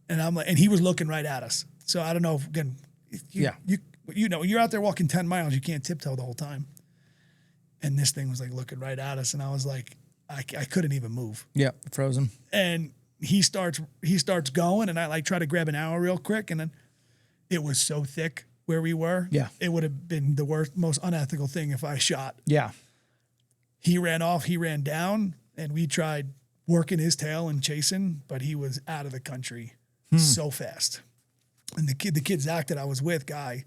And I'm like, and he was looking right at us. So I don't know if, again, you're out there walking 10 miles, you can't tiptoe the whole time. And this thing was like looking right at us. And I was like, I couldn't even move. Yeah. Frozen. And he starts going, and I like try to grab an arrow real quick, and then it was so thick where we were. Yeah. It would have been the most unethical thing if I shot. Yeah. He ran off, he ran down, and we tried working his tail and chasing, but he was out of the country so fast. And the kid Zach that I was with, Guy,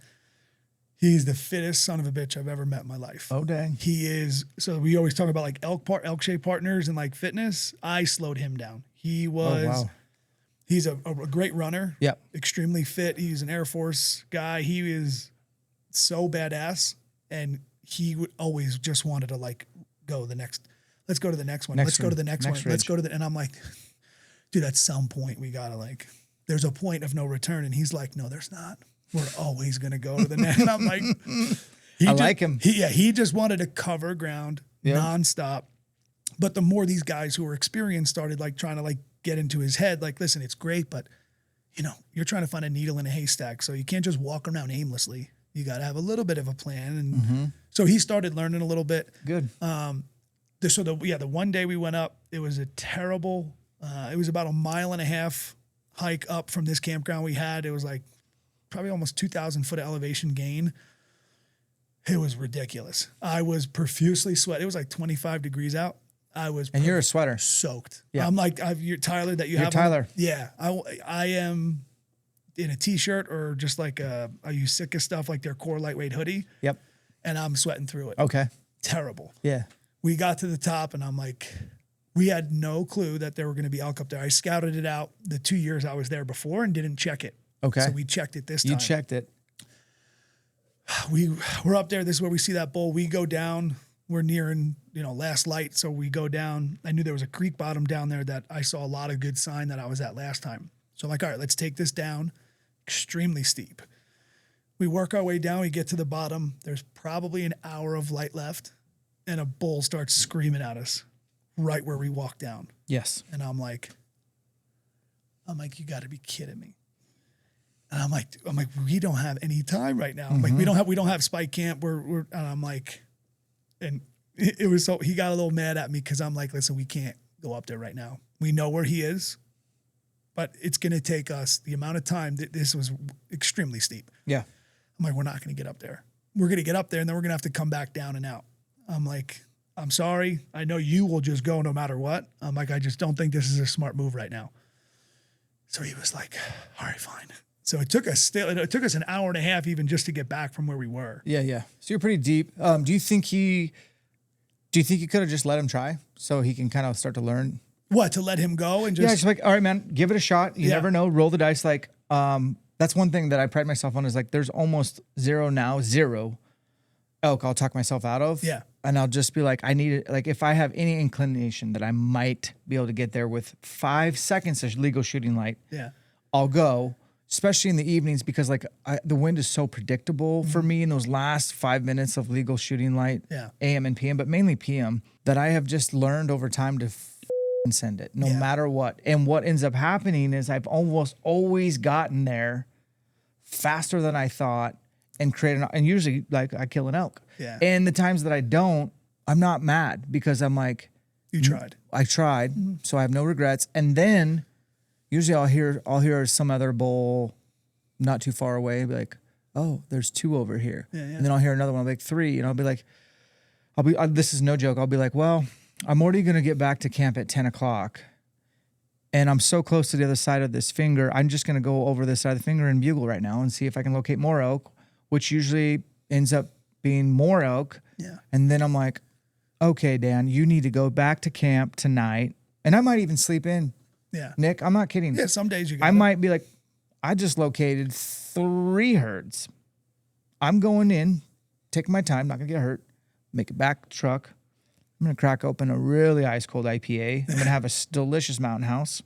he's the fittest son of a bitch I've ever met in my life. Oh, dang. He is. So we always talk about like ELKSHAPE partners and like fitness. I slowed him down. He was, he's a great runner. Yeah. Extremely fit. He's an Air Force guy. He is so badass. And he would always just wanted to like go let's go to the next one. Let's go to the next one. Let's go to and I'm like, dude, at some point we gotta like, there's a point of no return. And he's like, no, there's not. We're always going to go to the next. And I'm like, like him. He just wanted to cover ground nonstop. But the more these guys who were experienced started like trying to like get into his head, like, listen, it's great, but you know, you're trying to find a needle in a haystack. So you can't just walk around aimlessly. You got to have a little bit of a plan. And so he started learning a little bit. Good. The one day we went up, it was a terrible, it was about 1.5 miles hike up from this campground we had. It was like probably almost 2,000 foot of elevation gain. It was ridiculous. I was profusely sweating. It was like 25 degrees out. And you're a sweater. Soaked. Yeah. I'm like, you're Tyler that you have. Tyler. Yeah. I am in a t-shirt or just like I use Sitka stuff, like their core lightweight hoodie. Yep. And I'm sweating through it. Okay. Terrible. Yeah. We got to the top and I'm like, we had no clue that there were going to be elk up there. I scouted it out the 2 years I was there before and didn't check it. Okay. So we checked it this time. You checked it. We're up there. This is where we see that bull. We go down. We're nearing, last light. So we go down. I knew there was a creek bottom down there that I saw a lot of good sign that I was at last time. So I'm like, all right, let's take this down. Extremely steep. We work our way down. We get to the bottom. There's probably an hour of light left. And a bull starts screaming at us right where we walk down. Yes. And I'm like, you got to be kidding me. And I'm like, we don't have any time right now. Like we don't have spike camp. And I'm like, and it was so, he got a little mad at me because I'm like, listen, we can't go up there right now. We know where he is, but it's going to take us the amount of time that this was extremely steep. Yeah. I'm like, we're not going to get up there. We're going to get up there and then we're going to have to come back down and out. I'm like, I'm sorry. I know you will just go no matter what. I'm like, I just don't think this is a smart move right now. So he was like, all right, fine. So it took us 1.5 hours even just to get back from where we were. Yeah, yeah. So you're pretty deep. Do you think you could have just let him try so he can kind of start to learn? What, to let him go and just just like, all right, man, give it a shot. You never know. Roll the dice. Like, that's one thing that I pride myself on is like, there's almost zero elk I'll talk myself out of. Yeah. And I'll just be like, I need it. Like if I have any inclination that I might be able to get there with 5 seconds of legal shooting light, I'll go, especially in the evenings, because like the wind is so predictable for me in those last 5 minutes of legal shooting light, AM and PM, but mainly PM, that I have just learned over time to send it no matter what. And what ends up happening is I've almost always gotten there faster than I thought and and usually like I kill an elk. Yeah. And the times that I don't, I'm not mad because I'm like, you tried. I tried, so I have no regrets. And then usually I'll hear some other bull not too far away be like, oh, there's 2 over here. Yeah, yeah. And then I'll hear another one like 3, and I'll be like, this is no joke. I'll be like, well, I'm already going to get back to camp at 10 o'clock. And I'm so close to the other side of this finger. I'm just going to go over this side of the finger and bugle right now and see if I can locate more elk, which usually ends up being more elk. Yeah. And then I'm like, okay, Dan, you need to go back to camp tonight. And I might even sleep in. Yeah. Nick, I'm not kidding. Yeah, some days you got I might be like, I just located 3 herds. I'm going in, taking my time, not going to get hurt, make it back to the truck. I'm going to crack open a really ice cold IPA. I'm going to have a delicious Mountain House.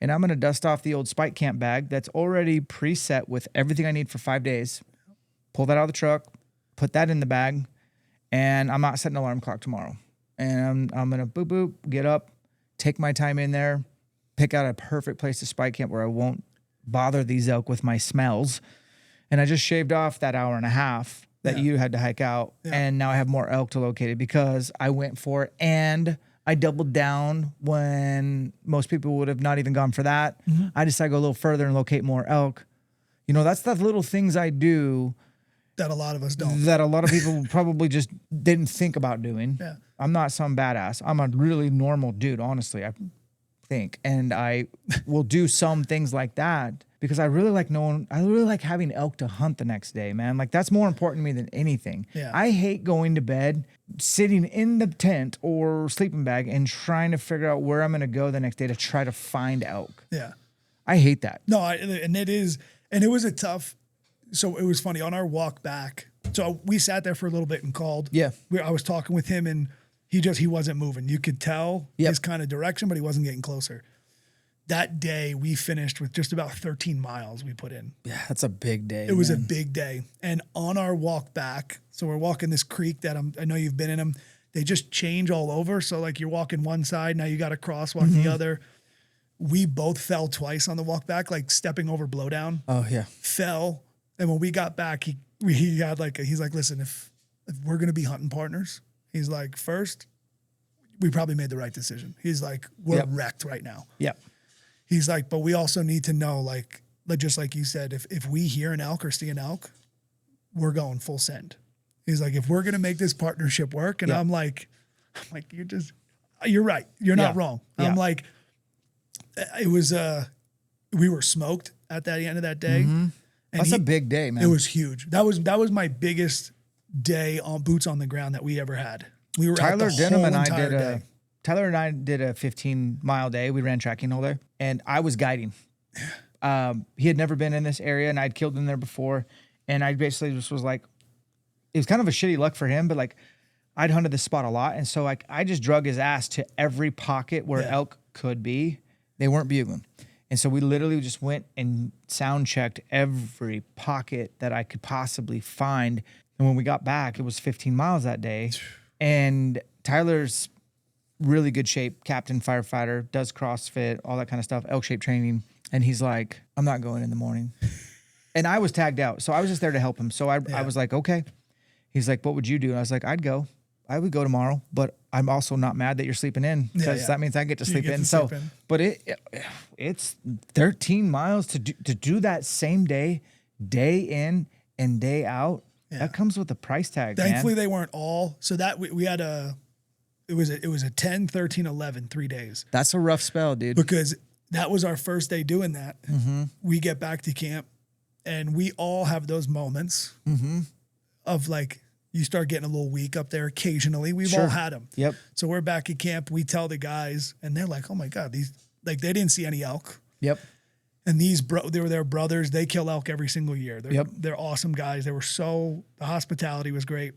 And I'm going to dust off the old Spike Camp bag that's already preset with everything I need for 5 days. Pull that out of the truck, put that in the bag, and I'm not setting an alarm clock tomorrow. And I'm going to boop, boop, get up, take my time in there, pick out a perfect place to spike camp where I won't bother these elk with my smells. And I just shaved off that 1.5 hours that you had to hike out. Yeah. And now I have more elk to locate it because I went for it and I doubled down when most people would have not even gone for that. I decided to go a little further and locate more elk. You know, that's the little things I do that a lot of us don't. That a lot of people probably just didn't think about doing. Yeah. I'm not some badass. I'm a really normal dude, honestly, I think. And I will do some things like that because I really like having elk to hunt the next day, man. Like that's more important to me than anything. Yeah. I hate going to bed, sitting in the tent or sleeping bag and trying to figure out where I'm going to go the next day to try to find elk. Yeah. I hate that. No, and it was a tough. So it was funny on our walk back. So we sat there for a little bit and called. Yeah. I was talking with him and he wasn't moving. You could tell his kind of direction, but he wasn't getting closer. That day we finished with just about 13 miles we put in. Yeah, that's a big day. It was a big day. And on our walk back, so we're walking this creek that I know you've been in them. They just change all over. So like you're walking one side, now you got to crosswalk the other. We both fell twice on the walk back, like stepping over blowdown. Oh yeah. Fell. And when we got back, he's like, listen, if we're going to be hunting partners, he's like, first, we probably made the right decision. He's like, we're Yep. wrecked right now. Yep. He's like, but we also need to know, like just like you said, if we hear an elk or see an elk, we're going full send. He's like, if we're going to make this partnership work, and Yep. I'm like, you're right. You're not Yeah. wrong. Yeah. I'm like, it was, we were smoked at the end of that day. Mm-hmm. And That's a big day, man. It was huge. That was my biggest day on boots on the ground that we ever had. We were Tyler out the Denham whole and entire day. Tyler and I did a 15-mile day. We ran tracking all day, and I was guiding. He had never been in this area, and I'd killed him there before. And I basically just was like, it was kind of a shitty luck for him, but like I'd hunted this spot a lot, and so like I just drug his ass to every pocket where elk could be. They weren't bugling. And so we literally just went and sound checked every pocket that I could possibly find. And when we got back, it was 15 miles that day. And Tyler's really good shape, captain, firefighter, does CrossFit, all that kind of stuff, ELKSHAPE training. And he's like, I'm not going in the morning. And I was tagged out. So I was just there to help him. So I was like, okay. He's like, what would you do? And I was like, I'd go. I would go tomorrow, but I'm also not mad that you're sleeping in because that means I get to sleep in. So, but it's 13 miles to do that same day in and day out. Yeah. That comes with a price tag. Thankfully, they weren't all. So that we had it was a 10, 13, 11, 3 days. That's a rough spell, dude. Because that was our first day doing that. Mm-hmm. We get back to camp and we all have those moments of like, you start getting a little weak up there occasionally. We've all had them. Yep. So we're back at camp. We tell the guys, and they're like, "Oh my god, these they didn't see any elk." Yep. And they were their brothers. They kill elk every single year. They're awesome guys. The hospitality was great.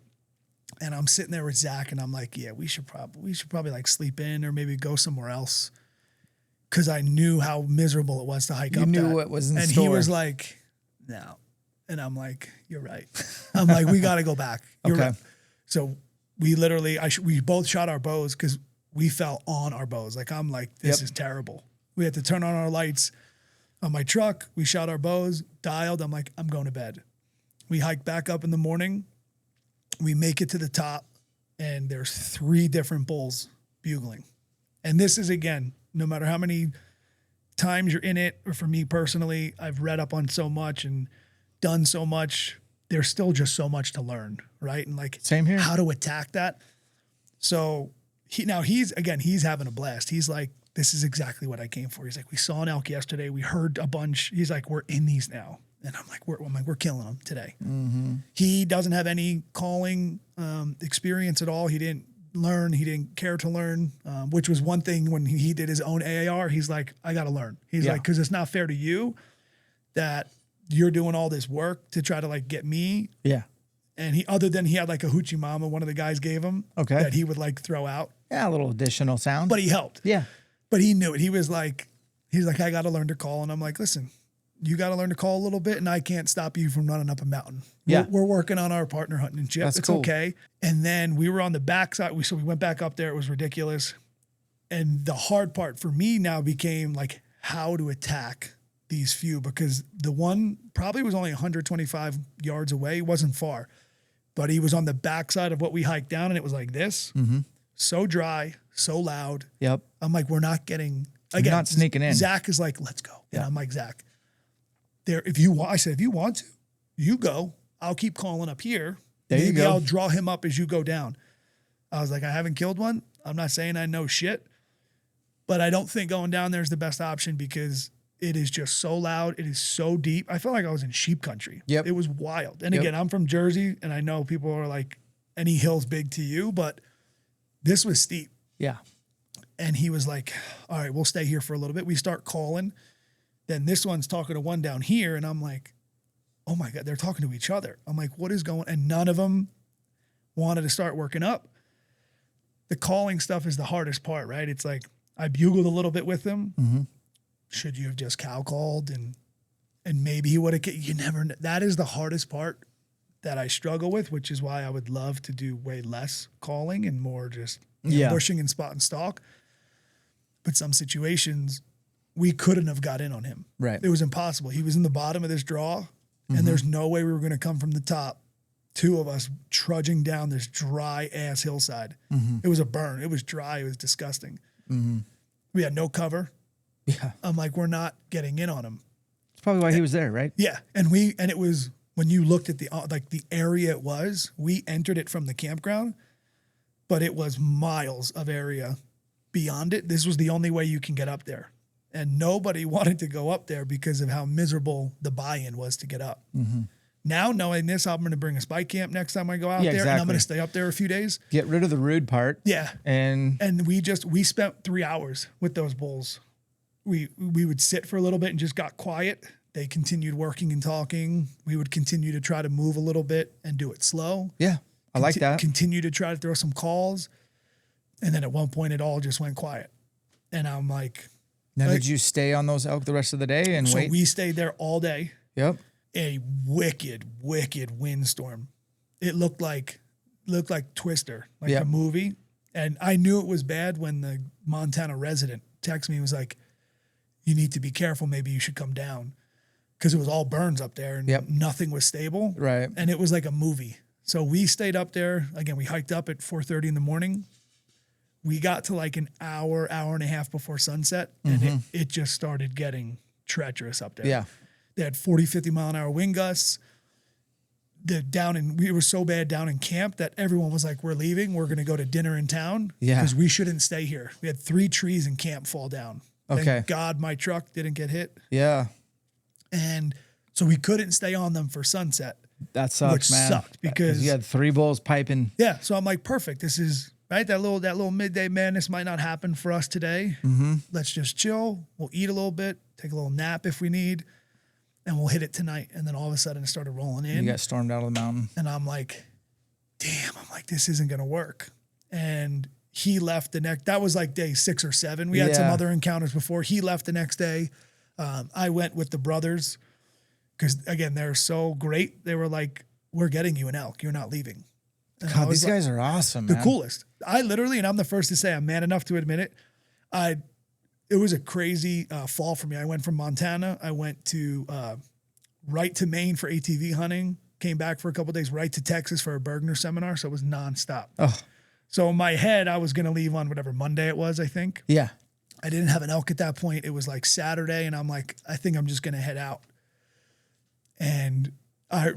And I'm sitting there with Zach, and I'm like, "Yeah, we should probably like sleep in or maybe go somewhere else," because I knew how miserable it was to hike up. You knew what was in store. And he was like, "No." And I'm like, you're right. I'm like, we got to go back. You're right. So we literally, we both shot our bows because we fell on our bows. Like, I'm like, this is terrible. We had to turn on our lights on my truck. We shot our bows, dialed. I'm like, I'm going to bed. We hiked back up in the morning. We make it to the top, and there's 3 different bulls bugling. And this is, again, no matter how many times you're in it, or for me personally, I've read up on so much and done so much, there's still just so much to learn, right? And like, same here, how to attack that. So he's having a blast. He's like, this is exactly what I came for. He's like, we saw an elk yesterday. We heard a bunch. He's like, we're in these now. And I'm like, we're killing them today. Mm-hmm. He doesn't have any calling experience at all. He didn't learn. He didn't care to learn, which was one thing when he did his own AAR. He's like, I got to learn. He's like, because it's not fair to you that you're doing all this work to try to like get me. Yeah. And he had like a hoochie mama, one of the guys gave him that he would like throw out. Yeah. A little additional sound, but he helped. Yeah. But he knew it. He's like, I got to learn to call. And I'm like, listen, you got to learn to call a little bit and I can't stop you from running up a mountain. Yeah. We're working on our partner hunting and shit. It's cool. Okay. And then we were on the backside. So we went back up there. It was ridiculous. And the hard part for me now became like how to attack these few, because the one probably was only 125 yards away. He wasn't far, but he was on the backside of what we hiked down, and it was like this. Mm-hmm. So dry, so loud. Yep. I'm like, we're not getting, again, not sneaking in. Zach is like, let's go. Yeah. And I'm like, Zach, if you want to, you go. I'll keep calling up here. Maybe I'll draw him up as you go down. I was like, I haven't killed one. I'm not saying I know shit, but I don't think going down there is the best option because it is just so loud. It is so deep. I felt like I was in sheep country. Yep. It was wild. And again, I'm from Jersey, and I know people are like, any hill's big to you, but this was steep. Yeah. And he was like, all right, we'll stay here for a little bit. We start calling. Then this one's talking to one down here, and I'm like, oh my God, they're talking to each other. I'm like, what is going on? And none of them wanted to start working up. The calling stuff is the hardest part, right? It's like, I bugled a little bit with them. Mm-hmm. Should you have just cow called and maybe he would have, you never know. That is the hardest part that I struggle with, which is why I would love to do way less calling and more just bushing and spot and stalk. But some situations we couldn't have got in on him. Right. It was impossible. He was in the bottom of this draw and there's no way we were going to come from the top two of us trudging down this dry ass hillside. It was a burn. It was dry. It was disgusting. We had no cover. Yeah. I'm like, we're not getting in on him. That's probably why he was there, right? Yeah. And it was, when you looked at the area it was, we entered it from the campground, but it was miles of area beyond it. This was the only way you can get up there. And nobody wanted to go up there because of how miserable the buy-in was to get up. Now, knowing this, I'm going to bring a spike camp next time I go out there, and I'm going to stay up there a few days. Get rid of the rude part. Yeah. And we spent 3 hours with those bulls. We would sit for a little bit and just got quiet. They continued working and talking. We would continue to try to move a little bit and do it slow. Yeah, I like that. Continue to try to throw some calls. And then at one point, it all just went quiet. And I'm like... Now, did you stay on those elk the rest of the day and wait? So we stayed there all day. Yep. A wicked windstorm. It looked like Twister, like a movie. And I knew it was bad when the Montana resident texted me and was like, you need to be careful. Maybe you should come down. Because it was all burns up there and nothing was stable. Right. And it was like a movie. So we stayed up there. Again, we hiked up at 4:30 in the morning. We got to like an hour and a half before sunset. And it just started getting treacherous up there. Yeah. They had 40, 50 mile an hour wind gusts. We were so bad down in camp that everyone was like, we're leaving. We're going to go to dinner in town. Yeah. Because we shouldn't stay here. We had 3 trees in camp fall down. Okay. Thank God my truck didn't get hit. Yeah. And so we couldn't stay on them for sunset. That sucks, which man. Sucked because you had 3 bulls piping. Yeah. So I'm like, perfect. This is right. That little midday madness might not happen for us today. Let's just chill. We'll eat a little bit, take a little nap if we need, and we'll hit it tonight. And then all of a sudden it started rolling in. You got stormed out of the mountain. And I'm like, damn, this isn't going to work. And he left the next, that was like day 6 or 7. We had some other encounters before. He left the next day. I went with the brothers because, again, they're so great. They were like, we're getting you an elk. You're not leaving. And God, these guys are awesome, man. The coolest. I literally, and I'm the first to say, I'm man enough to admit it, it was a crazy fall for me. I went from Montana. I went to right to Maine for ATV hunting. Came back for a couple of days, right to Texas for a Bergner seminar. So it was nonstop. Oh. So in my head, I was going to leave on whatever Monday it was, I think. Yeah. I didn't have an elk at that point. It was like Saturday, and I'm like, I think I'm just going to head out. And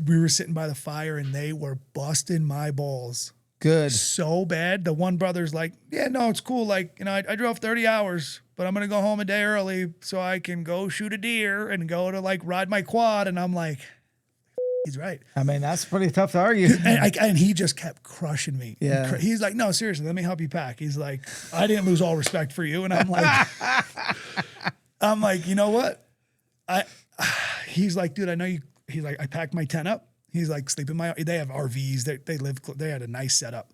we were sitting by the fire, and they were busting my balls. Good. So bad. The one brother's like, yeah, no, it's cool. Like, I drove 30 hours, but I'm going to go home a day early so I can go shoot a deer and go to like ride my quad. And I'm like, he's right. I mean, that's pretty tough to argue. And he just kept crushing me. Yeah. He's like, no, seriously, let me help you pack. He's like, I didn't lose all respect for you. And I'm like, you know what? He's like, dude, I know you. He's like, I packed my tent up. He's like, sleep in they have RVs. They had a nice setup.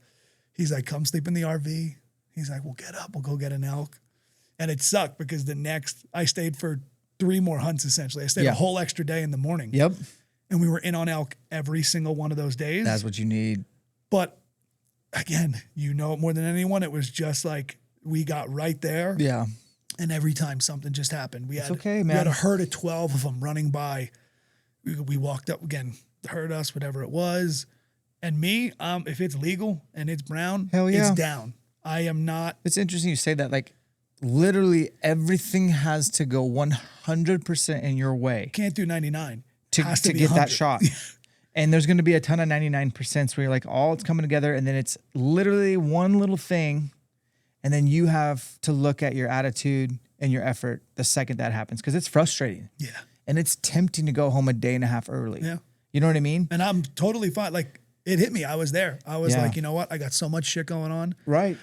He's like, come sleep in the RV. He's like, we'll get up. We'll go get an elk. And it sucked because I stayed for 3 more hunts, essentially. I stayed a whole extra day in the morning. Yep. And we were in on elk every single one of those days. That's what you need. But again, more than anyone, it was just like we got right there. Yeah. And every time something just happened, we had a herd of 12 of them running by. We walked up again, herd us, whatever it was. And me, if it's legal and it's brown, hell yeah, it's down. I am not. It's interesting you say that. Like, literally everything has to go 100% in your way. Can't do 99 to get 100. That shot. And there's going to be a ton of 99% where you're like, all it's coming together. And then it's literally one little thing. And then you have to look at your attitude and your effort the second that happens. Because it's frustrating. Yeah. And it's tempting to go home a day and a half early. Yeah. You know what I mean? And I'm totally fine. Like, it hit me. I was there. I was like, you know what? I got so much shit going on. Right.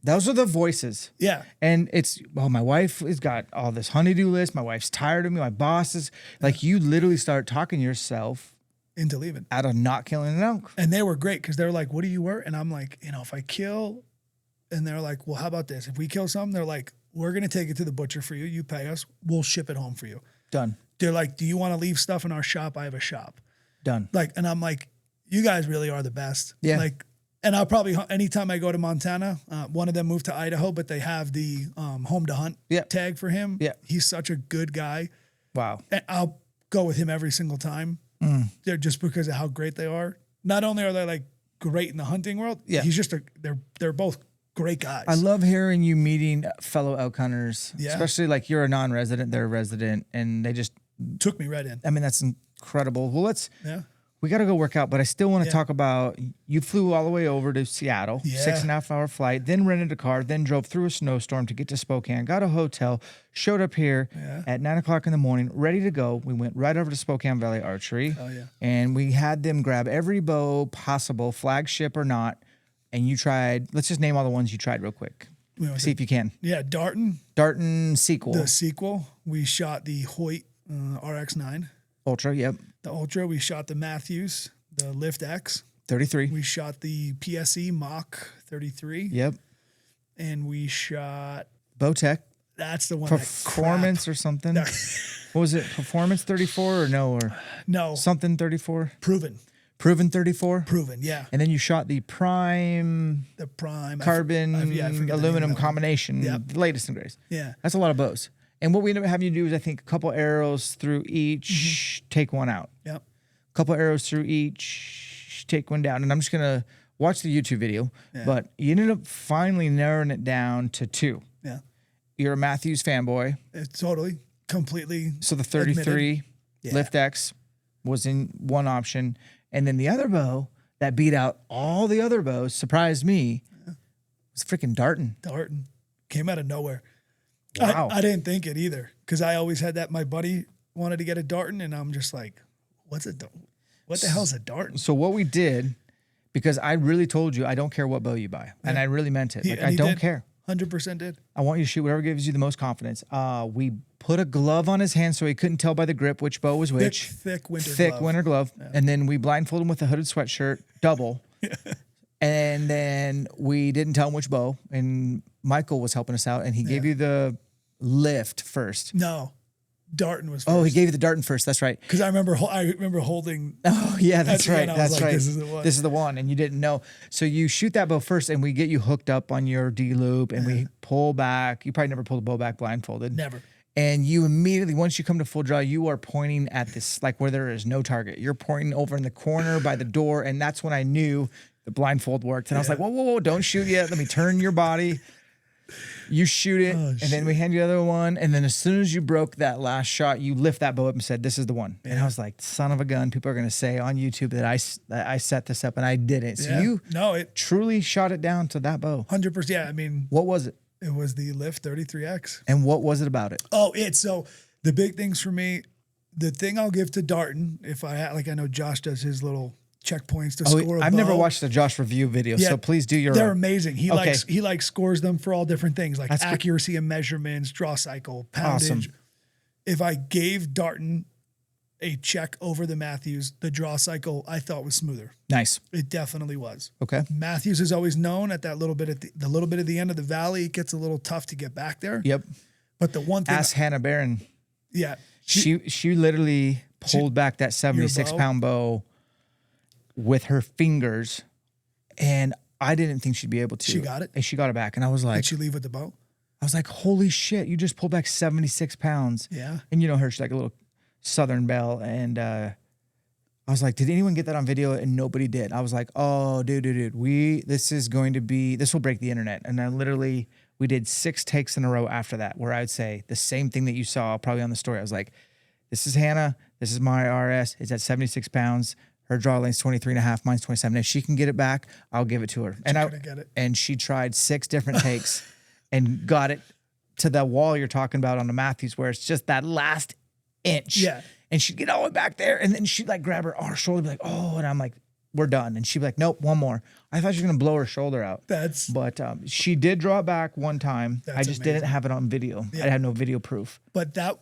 Those are the voices. Yeah. And my wife has got all this honey-do list. My wife's tired of me. My boss is like, you literally start talking yourself into leaving out of not killing an elk. And they were great because they're like, what do you work? And I'm like, if I kill, and they're like, well, how about this? If we kill something, they're like, we're going to take it to the butcher for you. You pay us. We'll ship it home for you. Done. They're like, do you want to leave stuff in our shop? I have a shop. Done. Like, and I'm like, you guys really are the best. Yeah. Like, and I'll probably, anytime I go to Montana, one of them moved to Idaho, but they have the home to hunt tag for him. Yeah. He's such a good guy. Wow. And I'll go with him every single time. They're just because of how great they are. not only are they like great in the hunting world, he's just they're both great guys. I love hearing you meeting fellow elk hunters, especially like you're a non-resident, they're a resident, and they just took me right in. I mean, that's incredible. Well, we got to go work out, but I still want to talk about, you flew all the way over to Seattle, 6.5 hour flight, then rented a car, then drove through a snowstorm to get to Spokane, got a hotel, showed up here at 9 o'clock in the morning, ready to go. We went right over to Spokane Valley Archery, and we had them grab every bow possible, flagship or not, and you tried, let's just name all the ones you tried real quick. See if you can. Yeah, Darton sequel. The sequel. We shot the Hoyt RX-9. Ultra, yep. The Ultra. We shot the Mathews, the Lift X. 33. We shot the PSE Mach 33. Yep. And we shot... Bowtech. That's the one. Performance or something. No. What was it? Performance 34 or no? Or no. Something 34? Proven 34? Proven, yeah. And then you shot the Prime... The Prime. Carbon aluminum combination. Yep. The latest and greatest. Yeah. That's a lot of bows. And what we ended up having you do is, I think, a couple arrows through each, take one out. Yep. A couple arrows through each, take one down. And I'm just going to watch the YouTube video. Yeah. But you ended up finally narrowing it down to 2. Yeah. You're a Mathews fanboy. Totally. Completely. So the 33 Lift X was in one option. And then the other bow that beat out all the other bows, surprised me, was freaking Darton. Darton. Came out of nowhere. Wow. I didn't think it either, because I always had that. My buddy wanted to get a Darton, and I'm just like, what the hell's a Darton? So what we did, because I really told you I don't care what bow you buy, and I really meant it. Like, I don't care. 100% did. I want you to shoot whatever gives you the most confidence. We put a glove on his hand so he couldn't tell by the grip which bow was which. Thick winter glove. Yeah. And then we blindfolded him with a hooded sweatshirt, double. And then we didn't tell him which bow. And Michael was helping us out, and he gave you the lift first. No, Darton was first. Oh, he gave you the Darton first. That's right. Because I remember holding. Oh, yeah, that's right. That's right. This is the one. This is the one, and you didn't know. So you shoot that bow first, and we get you hooked up on your D loop, and we pull back. You probably never pulled a bow back blindfolded. Never. And you immediately, once you come to full draw, you are pointing at this, like where there is no target. You're pointing over in the corner by the door, and that's when I knew the blindfold worked. And I was like, whoa, don't shoot yet. Let me turn your body. You shoot it, and then we hand you the other one. And then as soon as you broke that last shot, you lift that bow up and said, this is the one. And I was like, son of a gun. People are going to say on YouTube that I set this up, and I didn't. So you truly shot it down to that bow. 100%. Yeah, I mean. What was it? It was the Lift 33X. And what was it about it? So the big things for me, the thing I'll give to Darton, if I had, like, I know Josh does his little checkpoints to score a bow. I've never watched the Josh review video, so please do your. They're amazing. He likes scores them for all different things, like accuracy and measurements, draw cycle, poundage. Awesome. If I gave Darton a check over the Mathews, the draw cycle I thought was smoother. Nice. It definitely was. Okay. Mathews is always known at that little bit at the little bit at the end of the valley. It gets a little tough to get back there. Yep. But the one thing. Ask Hannah Barron. Yeah. She literally pulled back that 76-pound bow with her fingers, and I didn't think she'd be able to. She got it? And she got it back, and I was like... Did she leave with the bow? I was like, holy shit, you just pulled back 76 pounds. Yeah. And you know her, she's like a little Southern belle, and I was like, did anyone get that on video? And nobody did. I was like, oh, dude, this will break the internet. And I literally, we did 6 takes in a row after that, where I would say the same thing that you saw probably on the story. I was like, this is Hannah, this is my RS, it's at 76 pounds. Her draw lane's 23.5, mine's 27. If she can get it back, I'll give it to her. And she tried 6 different takes and got it to the wall you're talking about on the Mathews, where it's just that last inch. Yeah. And she'd get all the way back there, and then she'd like grab her shoulder, be like, oh, and I'm like, we're done. And she'd be like, nope, one more. I thought she was gonna blow her shoulder out. But she did draw it back one time. I just didn't have it on video. Yeah. I had no video proof. But that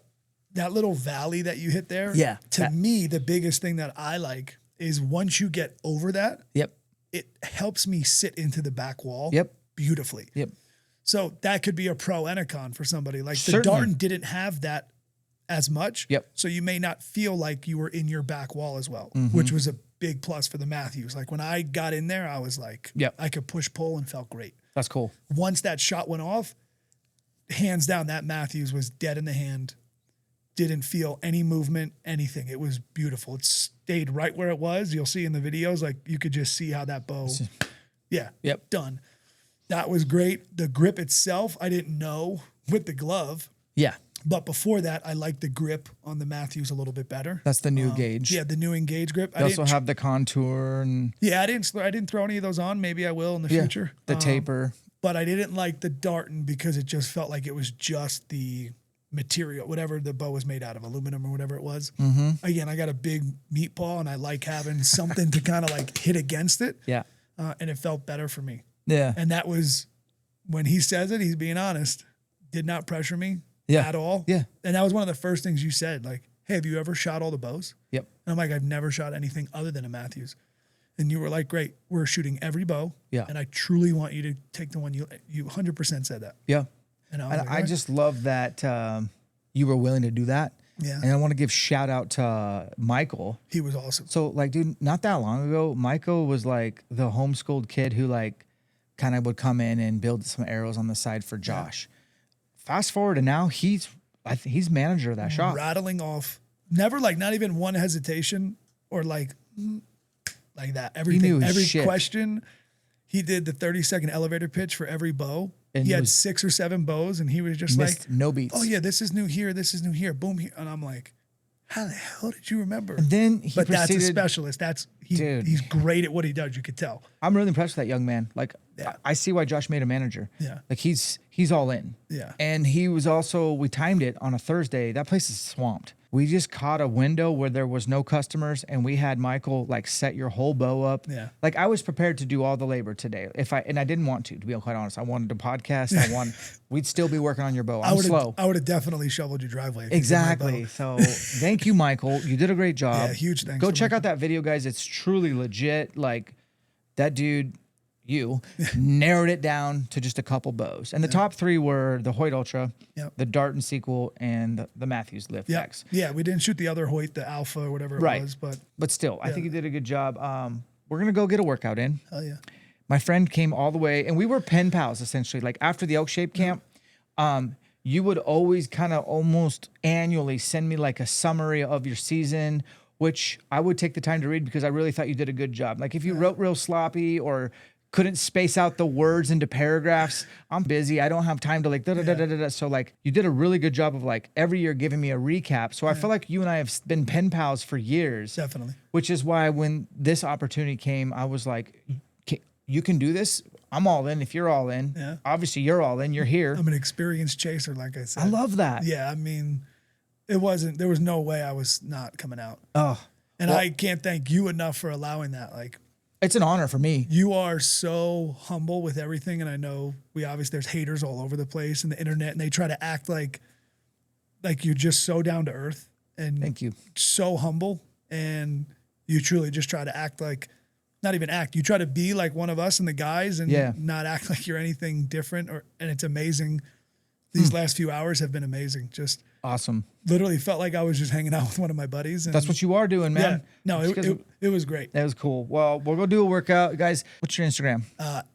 little valley that you hit there, to me, the biggest thing that I like is once you get over that, it helps me sit into the back wall beautifully. Yep. So that could be a pro and a con for somebody. Like Certainly. The Darton didn't have that as much. Yep. So you may not feel like you were in your back wall as well, which was a big plus for the Mathews. Like when I got in there, I was like, I could push pull and felt great. That's cool. Once that shot went off, hands down, that Mathews was dead in the hand. Didn't feel any movement, anything. It was beautiful. It stayed right where it was. You'll see in the videos, like you could just see how that bow, done. That was great. The grip itself, I didn't know with the glove. Yeah. But before that, I liked the grip on the Mathews a little bit better. That's the new gauge. Yeah, the new Engage grip. They also have the contour and I didn't throw any of those on. Maybe I will in the future. The taper. But I didn't like the Darton because it just felt like it was just the material, whatever the bow was made out of, aluminum or whatever it was. Mm-hmm. Again, I got a big meat paw and I like having something to kind of like hit against it. Yeah. And it felt better for me. Yeah. And that was, when he says it, he's being honest, did not pressure me at all. Yeah. And that was one of the first things you said, like, hey, have you ever shot all the bows? Yep. And I'm like, I've never shot anything other than a Mathews. And you were like, great, we're shooting every bow. Yeah. And I truly want you to take the one you 100% said that. Yeah. And I just love that you were willing to do that. Yeah. And I want to give shout out to Michael. He was awesome. So like, dude, not that long ago, Michael was like the homeschooled kid who like kind of would come in and build some arrows on the side for Josh. Fast forward to now, he's manager of that shop. Rattling off, never like, not even one hesitation or like that. Everything, every question. He did the 30-second elevator pitch for every bow. And he had 6 or 7 bows, and he was just like, no beats. Oh yeah, this is new here. This is new here. Boom. Here. And I'm like, how the hell did you remember? And then he that's a specialist. He's great at what he does. You could tell. I'm really impressed with that young man. Like, I see why Josh made a manager. Yeah. Like he's all in. Yeah. And he was also, we timed it on a Thursday. That place is swamped. We just caught a window where there was no customers, and we had Michael like set your whole bow up. Yeah. Like I was prepared to do all the labor today. And I didn't want to be quite honest. I wanted to podcast. We'd still be working on your bow. I'm slow. I would have definitely shoveled your driveway. Exactly. So thank you, Michael. You did a great job. Yeah, huge thanks. Go check out that video, guys. It's truly legit. Like that dude, narrowed it down to just a couple bows. And the top 3 were the Hoyt Ultra, the Darton Sequel, and the Mathews Lift X. Yeah, we didn't shoot the other Hoyt, the Alpha or whatever it was. But still, I think you did a good job. We're going to go get a workout in. Hell yeah. My friend came all the way, and we were pen pals, essentially. Like after the ELKSHAPE camp, you would always kind of almost annually send me like a summary of your season, which I would take the time to read because I really thought you did a good job. Like if you wrote real sloppy or couldn't space out the words into paragraphs, I'm busy. I don't have time to like da-da-da-da-da. So like you did a really good job of like every year giving me a recap. So I feel like you and I have been pen pals for years. Definitely. Which is why when this opportunity came, I was like, you can do this. I'm all in. If you're all in, obviously you're all in. You're here. I'm an experienced chaser, like I said. I love that. Yeah, I mean, there was no way I was not coming out. Oh, and I can't thank you enough for allowing that. Like, it's an honor for me. You are so humble with everything, and I know there's haters all over the place in the internet, and they try to act like you're just so down to earth and thank you, so humble, and you truly just try to act like, not even act. You try to be like one of us and the guys, and not act like you're anything different. And it's amazing. These last few hours have been amazing. Just awesome. Literally felt like I was just hanging out with one of my buddies. And that's what you are doing, man. Yeah. No, it was great. That was cool. Well, we'll go do a workout. Guys, what's your Instagram?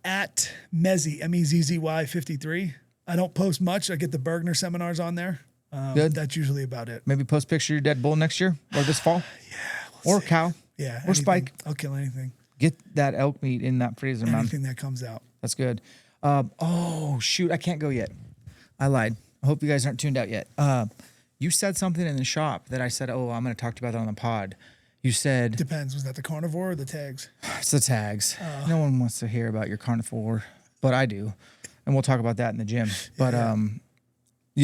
At Mezzy, Mezzy 53. I don't post much. I get the Bergner seminars on there. Good. That's usually about it. Maybe post a picture of your dead bull next year or this fall. We'll or see. cow. Yeah. Or anything. spike. I'll kill anything. Get that elk meat in that freezer, man. Anything that comes out. That's good. Oh, shoot. I can't go yet. I lied. I hope you guys aren't tuned out yet. You said something in the shop that I said, I'm going to talk to you about that on the pod. You said... Depends. Was that the carnivore or the tags? It's the tags. No one wants to hear about your carnivore, but I do. And we'll talk about that in the gym. But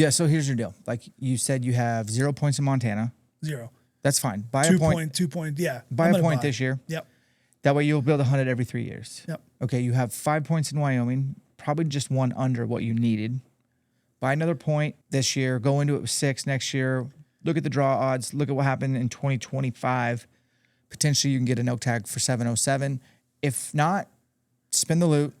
so here's your deal. Like you said, you have 0 points in Montana. 0. That's fine. Buy 2 a point. 2 point. Yeah. Buy a point this year. Yep. That way you'll be able to hunt it every 3 years. Yep. Okay, you have 5 points in Wyoming, probably just 1 under what you needed. Buy another point this year. Go into it with 6 next year. Look at the draw odds. Look at what happened in 2025. Potentially you can get an elk tag for 707. If not, spin the loot.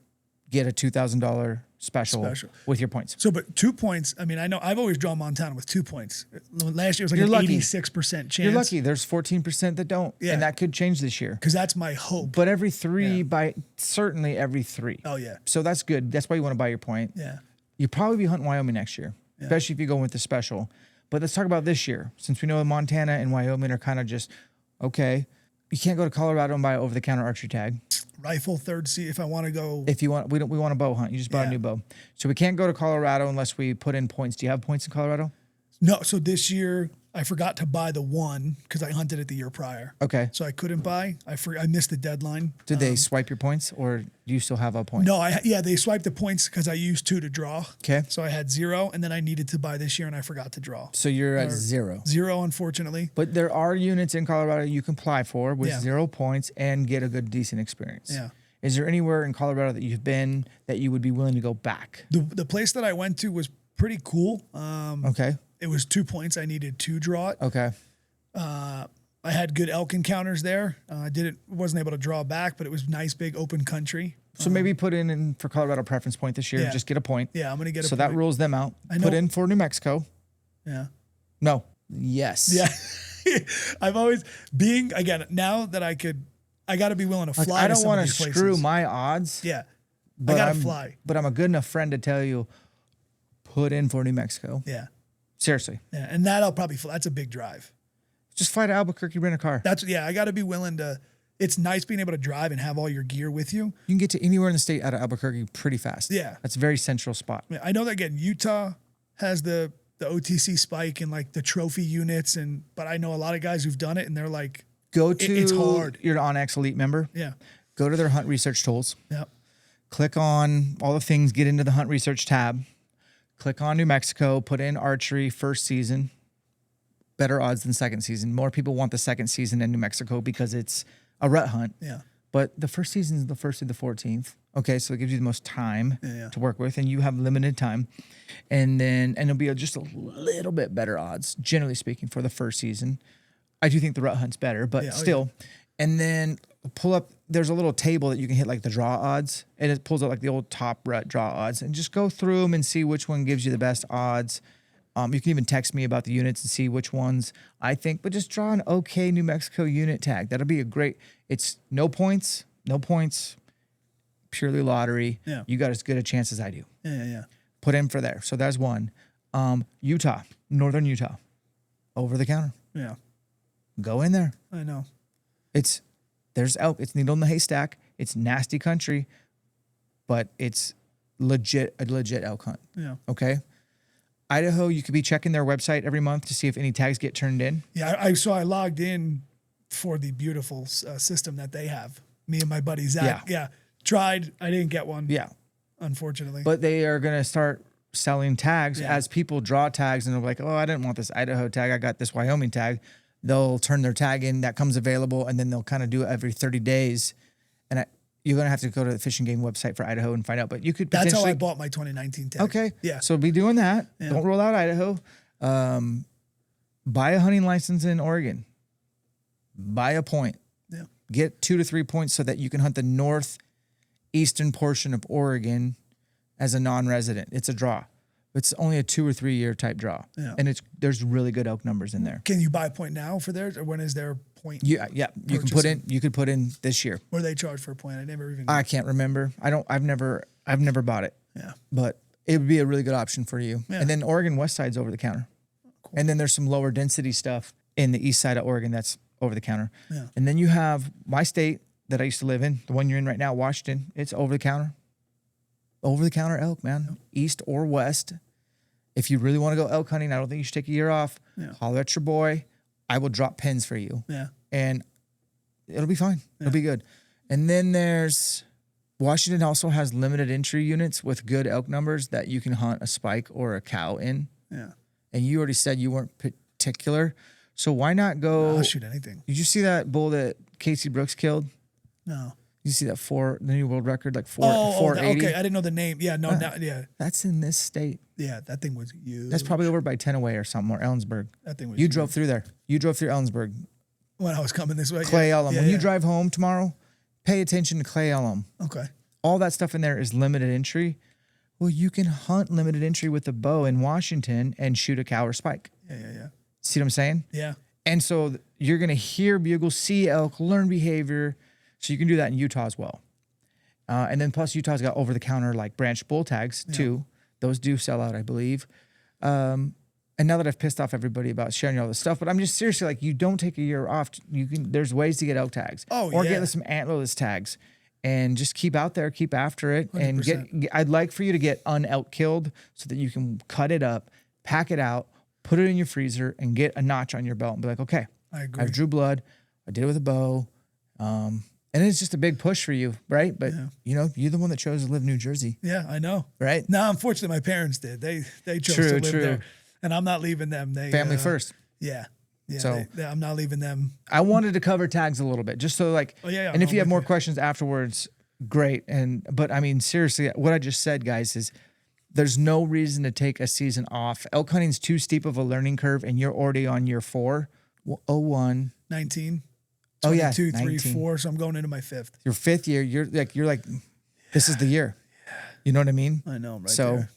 Get a $2,000 special with your points. So, but 2 points, I mean, I know I've always drawn Montana with 2 points. Last year was like You're an lucky. 86% chance. You're lucky. There's 14% that don't. Yeah. And that could change this year. Because that's my hope. But every 3 certainly every 3. Oh, yeah. So that's good. That's why you want to buy your point. Yeah. You'll probably be hunting Wyoming next year, especially if you go with the special. But let's talk about this year, since we know Montana and Wyoming are kind of just okay. You can't go to Colorado and buy an over-the-counter archery tag. Rifle third seat if I want to go. If you want, we want a bow hunt. You just bought a new bow, so we can't go to Colorado unless we put in points. Do you have points in Colorado? No. So this year I forgot to buy the one because I hunted it the year prior. Okay. So I couldn't buy. I missed the deadline. Did they swipe your points, or do you still have a point? No. They swiped the points because I used 2 to draw. Okay. So I had 0, and then I needed to buy this year, and I forgot to draw. So you're at 0. 0, unfortunately. But there are units in Colorado you can apply for with 0 points and get a good, decent experience. Yeah. Is there anywhere in Colorado that you've been that you would be willing to go back? The place that I went to was pretty cool. Okay. It was 2 points. I needed to draw it. Okay. I had good elk encounters there. Wasn't able to draw back, but it was nice, big open country. So maybe put in for Colorado preference point this year. Yeah. Just get a point. Yeah, I'm going to get a So point. that rules them out. I know. Put in for New Mexico. Yeah. No. Yes. Yeah. I've always now that I got to be willing to fly. I to don't some want of to these places. screw my odds. Yeah. But I got I'm to fly. But I'm a good enough friend to tell you, put in for New Mexico. Yeah. Seriously. Yeah. And that I'll probably fly. That's a big drive. Just fly to Albuquerque, rent a car. I got to be willing to. It's nice being able to drive and have all your gear with you. You can get to anywhere in the state out of Albuquerque pretty fast. Yeah. That's a very central spot. I know that again, Utah has the OTC spike and like the trophy units, but I know a lot of guys who've done it and they're like, it's hard. You're an OnX Elite member. Yeah. Go to their hunt research tools. Yeah. Click on all the things, get into the hunt research tab. Click on New Mexico, put in archery first season. Better odds than second season. More people want the second season in New Mexico because it's a rut hunt. Yeah. But the first season is the 1st through the 14th. Okay, so it gives you the most time to work with, and you have limited time. And it'll be just a little bit better odds, generally speaking, for the first season. I do think the rut hunt's better, but still. Yeah. And then pull up, there's a little table that you can hit like the draw odds, and it pulls out like the old top rut draw odds, and just go through them and see which one gives you the best odds. You can even text me about the units and see which ones I think, but just draw an okay New Mexico unit tag. That'll be a great, it's no points, purely lottery. Yeah. You got as good a chance as I do. Yeah. Put in for there. So that's one. Utah, northern Utah, over the counter. Yeah. Go in there. I know. There's elk. It's needle in the haystack. It's nasty country, but it's a legit elk hunt. Yeah. Okay. Idaho, you could be checking their website every month to see if any tags get turned in. Yeah, I logged in for the beautiful system that they have. Me and my buddy Zach. Yeah. Tried. I didn't get one. Yeah. Unfortunately. But they are going to start selling tags as people draw tags and they're like, oh, I didn't want this Idaho tag. I got this Wyoming tag. They'll turn their tag in that comes available, and then they'll kind of do it every 30 days. And you're going to have to go to the Fish and Game website for Idaho and find out. But you could That's how I bought my 2019 tag. Okay. Yeah. So be doing that. Yeah. Don't roll out Idaho. Buy a hunting license in Oregon. Buy a point. Yeah. Get 2 to 3 points so that you can hunt the northeastern portion of Oregon as a non-resident. It's a draw. It's only a 2 or 3 year type draw. Yeah. And there's really good elk numbers in there. Can you buy a point now for theirs, or when is their point? Yeah. You could put in this year. What do they charge for a point? I can't remember. I've never bought it. Yeah. But it would be a really good option for you. Yeah. And then Oregon West Side's over the counter. Cool. And then there's some lower density stuff in the east side of Oregon that's over the counter. Yeah. And then you have my state that I used to live in, the one you're in right now, Washington. It's over the counter. Over the counter elk, man. East or west. If you really want to go elk hunting, I don't think you should take a year off. Yeah. Holler at your boy. I will drop pins for you. Yeah. And it'll be fine. Yeah. It'll be good. And then there's Washington also has limited entry units with good elk numbers that you can hunt a spike or a cow in. Yeah. And you already said you weren't particular. So why not go? I'll shoot anything. Did you see that bull that Casey Brooks killed? No. You see that the new world record, like 480? Okay. I didn't know the name. Yeah, no, yeah. That's in this state. Yeah, that thing was huge. That's probably over by Tenaway or something, or Ellensburg. That thing was You drove through there. You drove through Ellensburg. When I was coming this way. Clay Ellum. When you drive home tomorrow, pay attention to Clay Ellum. Okay. All that stuff in there is limited entry. Well, you can hunt limited entry with a bow in Washington and shoot a cow or spike. Yeah. See what I'm saying? Yeah. And so you're going to hear bugles, see elk, learn behavior. So you can do that in Utah as well. And then plus Utah's got over-the-counter like branch bull tags too. Those do sell out, I believe. and now that I've pissed off everybody about sharing all this stuff, but I'm just seriously like, you don't take a year off. There's ways to get elk tags, or get some antlerless tags, and just keep out there, keep after it, 100%. And I'd like for you to get unelk killed so that you can cut it up, pack it out, put it in your freezer, and get a notch on your belt and be like, okay, I agree. I drew blood, I did it with a bow, and it's just a big push for you, right? But you're the one that chose to live in New Jersey. Yeah, I know. Right? No, unfortunately, my parents did. They chose to live there, and I'm not leaving them. They family first. Yeah. So I'm not leaving them. I wanted to cover tags a little bit, just so like. And if you have more questions afterwards, great. But I mean, seriously, what I just said, guys, is there's no reason to take a season off. Elk hunting's too steep of a learning curve, and you're already on year 4. 19. 22, 3, 4. So I'm going into my 5th. Your 5th year, you're like, this is the year. You know what I mean? I know, right? So there.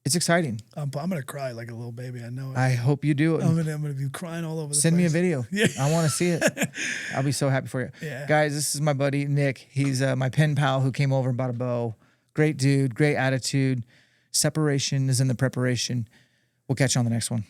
It's exciting. I'm gonna cry like a little baby. I know it. I hope you do. I'm gonna be crying all over the place. Send me a video. Yeah. I want to see it. I'll be so happy for you. Yeah. Guys, this is my buddy Nick. He's my pen pal who came over and bought a bow. Great dude, great attitude. Separation is in the preparation. We'll catch you on the next one.